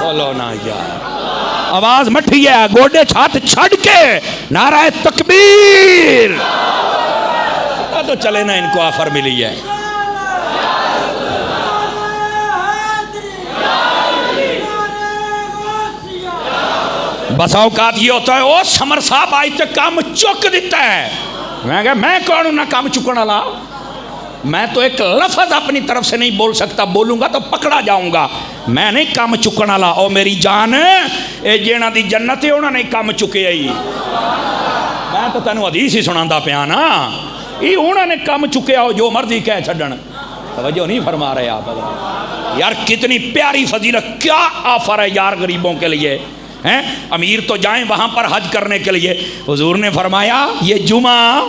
بولو نا یار آواز مٹھی ہے گوڈے چھات چھڑ کے نعرہ تکبیر. تو چلے نا ان کو آفر ملی ہے. بس اوقات یہ ہوتا ہے او سمر صاحب آئی تے کام چک دیتا ہے. میں کہا میں کون ہوں نہ کام چکن والا. میں تو ایک لفظ اپنی طرف سے نہیں بول سکتا بولوں گا تو پکڑا جاؤں گا. میں نہیں کام چکن والا. او میری جان اے جینا دی جنت ہے انہوں نے کام چکے آئی. میں تو تینوں حدیث ہی سناندا پیا نا یہ انہوں نے کام چکے آؤ جو مرضی کہہ چھڈن. توجہ نہیں فرما رہے آپ یار. کتنی پیاری فضیلت کیا آفر ہے یار غریبوں کے لیے. امیر تو جائیں وہاں پر حج کرنے کے لیے. حضور نے فرمایا یہ جمعہ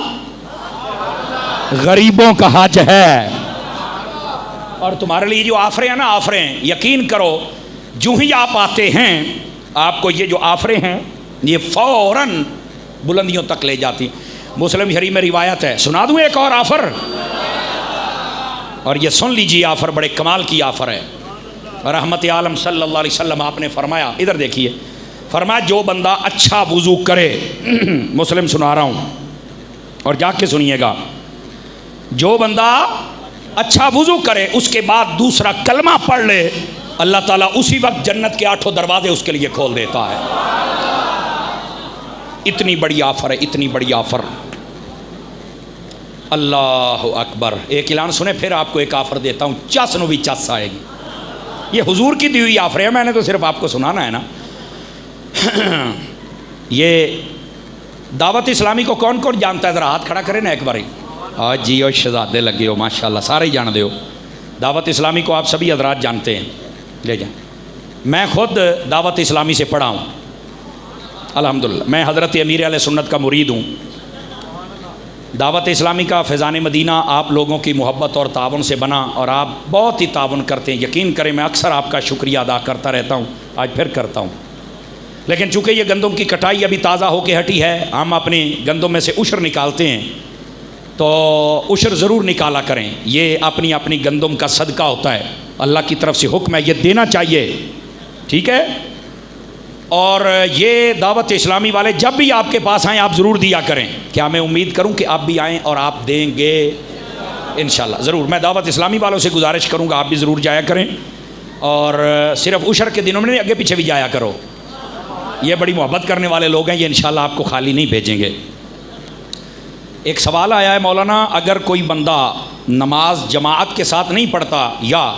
غریبوں کا حج ہے. اور تمہارے لیے جو آفریں ہیں نا آفریں یقین کرو جو ہی آپ آتے ہیں آپ کو یہ جو آفریں ہیں یہ فوراً بلندیوں تک لے جاتی. مسلم شریف میں روایت ہے سنا دوں ایک اور آفر اور یہ سن لیجیے. آفر بڑے کمال کی آفر ہے. رحمت عالم صلی اللہ علیہ وسلم آپ نے فرمایا ادھر دیکھیے فرمایا جو بندہ اچھا وضو کرے مسلم سنا رہا ہوں اور جا کے سنیے گا. جو بندہ اچھا وضو کرے اس کے بعد دوسرا کلمہ پڑھ لے اللہ تعالیٰ اسی وقت جنت کے 8 دروازے اس کے لیے کھول دیتا ہے. اتنی بڑی آفر ہے اتنی بڑی آفر. اللہ اکبر. ایک اعلان سنے پھر آپ کو ایک آفر دیتا ہوں. چس نو بھی چس آئے گی. یہ حضور کی دی ہوئی آفر ہے میں نے تو صرف آپ کو سنانا ہے نا. یہ دعوت اسلامی کو کون کون جانتا ہے ذرا ہاتھ کھڑا کرے نا ایک باری. آج جی اور شہزادے لگے ہو ماشاءاللہ سارے ہی جان دے ہو. دعوت اسلامی کو آپ سبھی حضرات جانتے ہیں. لے جائیں. میں خود دعوت اسلامی سے پڑھا ہوں الحمدللہ. میں حضرت امیر علیہ سنت کا مرید ہوں. دعوت اسلامی کا فیضان مدینہ آپ لوگوں کی محبت اور تعاون سے بنا اور آپ بہت ہی تعاون کرتے ہیں. یقین کریں میں اکثر آپ کا شکریہ ادا کرتا رہتا ہوں آج پھر کرتا ہوں. لیکن چونکہ یہ گندم کی کٹائی ابھی تازہ ہو کے ہٹی ہے، ہم اپنے گندم میں سے عشر نکالتے ہیں، تو عشر ضرور نکالا کریں، یہ اپنی اپنی گندم کا صدقہ ہوتا ہے، اللہ کی طرف سے حکم ہے، یہ دینا چاہیے، ٹھیک ہے؟ اور یہ دعوت اسلامی والے جب بھی آپ کے پاس آئیں آپ ضرور دیا کریں، کیا میں امید کروں کہ آپ بھی آئیں اور آپ دیں گے انشاءاللہ ضرور۔ میں دعوت اسلامی والوں سے گزارش کروں گا آپ بھی ضرور جایا کریں، اور صرف عشر کے دنوں میں نہیں، آگے پیچھے بھی جایا کرو، یہ بڑی محبت کرنے والے لوگ ہیں، یہ انشاءاللہ آپ کو خالی نہیں بھیجیں گے۔ ایک سوال آیا ہے مولانا، اگر کوئی بندہ نماز جماعت کے ساتھ نہیں پڑھتا یا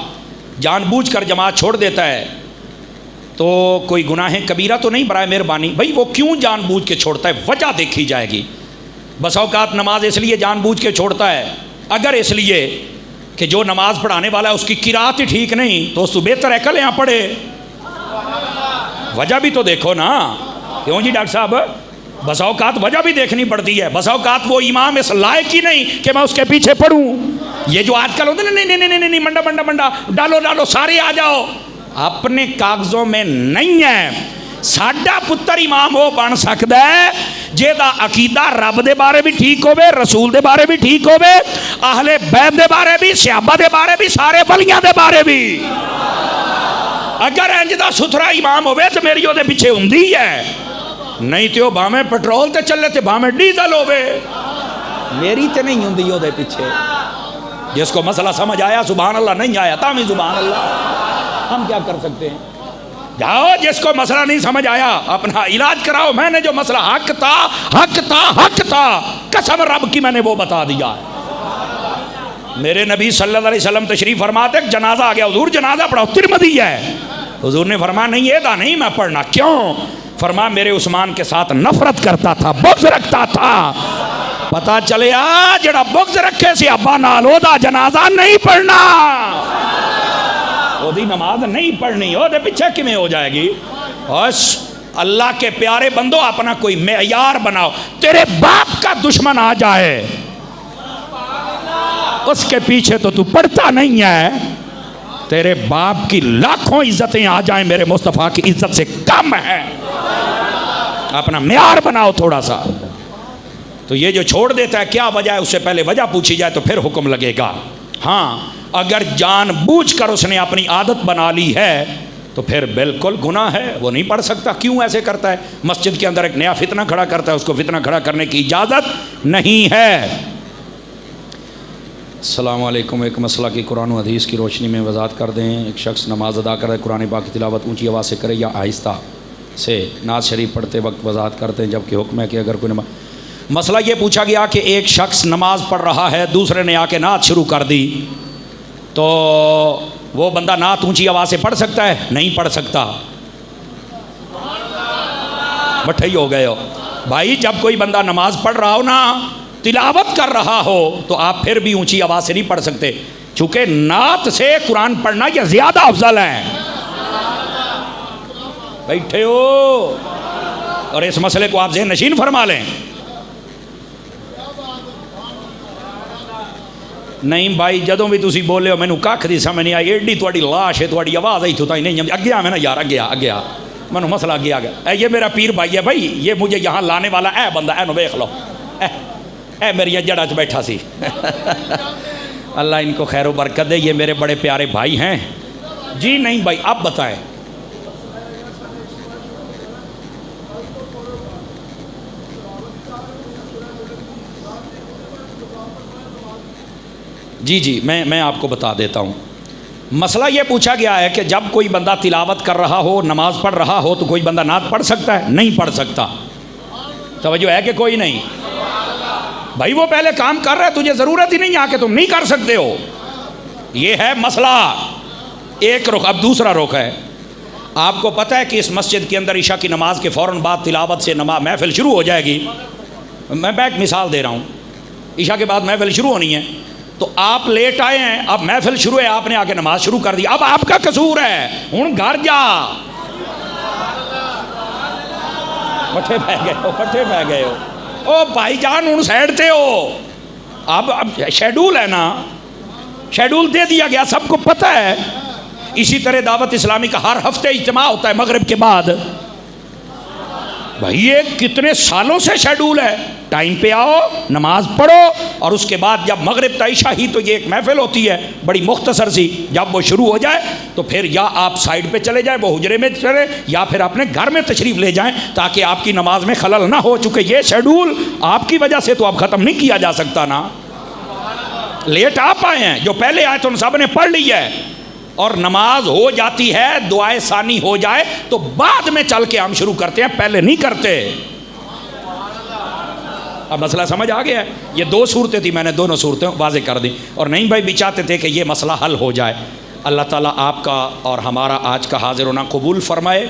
جان بوجھ کر جماعت چھوڑ دیتا ہے تو کوئی گناہ کبیرہ تو نہیں؟ برائے مہربانی بھائی وہ کیوں جان بوجھ کے چھوڑتا ہے، وجہ دیکھی جائے گی۔ بس اوقات نماز اس لیے جان بوجھ کے چھوڑتا ہے، اگر اس لیے کہ جو نماز پڑھانے والا ہے اس کی قرات ہی ٹھیک نہیں تو اس تو بہتر ہے کل یہاں پڑھے، وجہ بھی تو دیکھو نا، کیوں جی ڈاکٹر صاحب؟ بس اوقات وجہ بھی دیکھنی پڑتی ہے، بس اوقات وہ امام اس لائق ہی نہیں کہ میں اس کے پیچھے پڑھوں۔ یہ جو آج کل ہوتے ہیں نہیں نہیں نہیں نہیں منڈا منڈا منڈا ڈالو ڈالو سارے آ جاؤ، اپنے کاغذوں میں نہیں ہے۔ ساڈا پتر امام وہ بن سکتا ہے جیدا عقیدہ رب دے بارے بھی ٹھیک ہوے، رسول دے بارے بھی ٹھیک ہوے، اہل بیت دے بارے بھی، صحابہ دے بارے بھی، سارے ولیاں دے بارے بھی۔ اگر انج دا ستھرا امام ہوے تو میری وہ پیچھے ہوندی ہے، نہیں تو بھاویں پٹرول تے چلے تے بھاویں ڈیزل ہوے، میری تے نہیں ہوندی وہ پیچھے۔ جس کو مسئلہ سمجھ آیا سبحان اللہ، نہیں آیا تاں بھی سبحان اللہ، ہم کیا کر سکتے ہیں؟ جاؤ، جس کو مسئلہ نہیں سمجھ آیا اپنا علاج کراؤ، میں نے جو مسئلہ حق تھا حق تھا حق تھا، قسم رب کی میں نے وہ بتا دیا ہے۔ میرے نبی صلی اللہ علیہ وسلم تشریف فرماتے جنازہ آ گیا، حضور جنازہ پڑھاؤ، ترمذی ہے، حضور نے فرمایا نہیں یہ دا نہیں میں پڑھنا، کیوں؟ فرمایا میرے عثمان کے ساتھ نفرت کرتا تھا، بغض رکھتا تھا۔ پتا چلے جڑا بغض رکھے سی ابا نال او دا جنازہ نہیں پڑھنا، او دی نماز نہیں پڑھنی، او دے پیچھے کیویں ہو جائے گی؟ اللہ کے پیارے بندو اپنا کوئی معیار بناؤ، تیرے باپ کا دشمن آ جائے اس کے پیچھے تو پڑھتا نہیں ہے، تیرے باپ کی لاکھوں عزتیں آ جائیں میرے مصطفیٰ کی عزت سے کم ہے، اپنا معیار بناؤ تھوڑا سا۔ تو یہ جو چھوڑ دیتا ہے کیا وجہ ہے، اس سے پہلے وجہ پوچھی جائے تو پھر حکم لگے گا۔ ہاں اگر جان بوجھ کر اس نے اپنی عادت بنا لی ہے تو پھر بالکل گناہ ہے، وہ نہیں پڑھ سکتا۔ کیوں ایسے کرتا ہے؟ مسجد کے اندر ایک نیا فتنہ کھڑا کرتا ہے، اس کو فتنہ کھڑا کرنے کی اجازت نہیں ہے۔ السلام علیکم، ایک مسئلہ کی قرآن و حدیث کی روشنی میں وضاحت کر دیں۔ ایک شخص نماز ادا کرے، قرآن پاک کی تلاوت اونچی آواز سے کرے یا آہستہ سے؟ نعت شریف پڑھتے وقت وضاحت کرتے ہیں، جبکہ حکم ہے کہ اگر کوئی مسئلہ یہ پوچھا گیا کہ ایک شخص نماز پڑھ رہا ہے، دوسرے نے آ کے نعت شروع کر دی، تو وہ بندہ نعت اونچی آواز سے پڑھ سکتا ہے؟ نہیں پڑھ سکتا۔ بٹھے ہی ہو گئے ہو بھائی، جب کوئی بندہ نماز پڑھ رہا ہو نا، تلاوت کر رہا ہو، تو آپ پھر بھی اونچی آواز سے نہیں پڑھ سکتے، چونکہ نعت سے قرآن پڑھنا یہ زیادہ افضل ہے۔ بیٹھے ہو، اور اس مسئلے کو آپ ذہن نشین فرما لیں۔ نہیں بھائی، جدوں بھی تسی بولے ہو مینوں کھ دی سمجھ نہیں آئی، ایڈی تہاڈی لاش ہے، تہاڈی آواز آئی تو نہیں اگے آ میں نا یار، اگے آ مینوں مسئلہ اگے آ گیا۔ یہ میرا پیر بھائی ہے بھائی، یہ مجھے یہاں لانے والا اے بندہ، اے نو ویکھ لو، اے میری جڑا چ بیٹھا سی اللہ ان کو خیر و برکت دے، یہ میرے بڑے پیارے بھائی ہیں جی۔ نہیں بھائی آپ بتائیں۔ جی میں آپ کو بتا دیتا ہوں۔ مسئلہ یہ پوچھا گیا ہے کہ جب کوئی بندہ تلاوت کر رہا ہو، نماز پڑھ رہا ہو، تو کوئی بندہ نعت پڑھ سکتا ہے؟ نہیں پڑھ سکتا۔ توجہ ہے کہ کوئی نہیں؟ بھائی وہ پہلے کام کر رہا ہے، تجھے ضرورت ہی نہیں آ کے تم نہیں کر سکتے ہو، یہ ہے مسئلہ۔ ایک رخ۔ اب دوسرا رخ ہے، آپ کو پتہ ہے کہ اس مسجد کے اندر عشاء کی نماز کے فوراً بعد تلاوت سے محفل شروع ہو جائے گی۔ میں ایک مثال دے رہا ہوں، عشاء کے بعد محفل شروع ہونی ہے، تو آپ لیٹ آئے ہیں، اب محفل شروع ہے، آپ نے آ کے نماز شروع کر دی، اب آپ کا قصور ہے، ہن گھر جا۔ پٹھے پہ گئے ہو او بھائی جان، ہن سائڈ تے ہو۔ اب شیڈول ہے نا، شیڈول دے دیا گیا، سب کو پتہ ہے۔ اسی طرح دعوت اسلامی کا ہر ہفتے اجتماع ہوتا ہے مغرب کے بعد، بھائی یہ کتنے سالوں سے شیڈول ہے، ٹائم پہ آؤ، نماز پڑھو، اور اس کے بعد جب مغرب تا عشاء ہی تو یہ ایک محفل ہوتی ہے بڑی مختصر سی، جب وہ شروع ہو جائے تو پھر یا آپ سائڈ پہ چلے جائیں، وہ حجرے میں چلے، یا پھر اپنے گھر میں تشریف لے جائیں تاکہ آپ کی نماز میں خلل نہ ہو، چونکہ یہ شیڈول آپ کی وجہ سے تو اب ختم نہیں کیا جا سکتا نا۔ لیٹ آپ آئے ہیں، جو پہلے آئے تو ان سب نے پڑھ لی ہے، اور نماز ہو جاتی ہے، دعائے ثانی ہو جائے تو بعد میں چل کے ہم شروع کرتے ہیں، پہلے نہیں کرتے۔ اب مسئلہ سمجھ آ گیا ہے؟ یہ دو صورتیں تھی، میں نے دونوں صورتیں واضح کر دی، اور نہیں بھائی بھی چاہتے تھے کہ یہ مسئلہ حل ہو جائے۔ اللہ تعالیٰ آپ کا اور ہمارا آج کا حاضر ہونا قبول فرمائے۔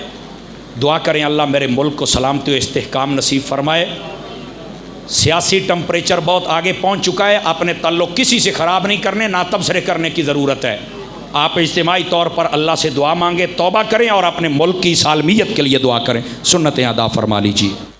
دعا کریں اللہ میرے ملک کو سلامتی و استحکام نصیب فرمائے۔ سیاسی ٹمپریچر بہت آگے پہنچ چکا ہے، اپنے تعلق کسی سے خراب نہیں کرنے، نہ تبصرے کرنے کی ضرورت ہے۔ آپ اجتماعی طور پر اللہ سے دعا مانگیں، توبہ کریں، اور اپنے ملک کی سالمیت کے لیے دعا کریں۔ سنتیں ادا فرما لیجیے۔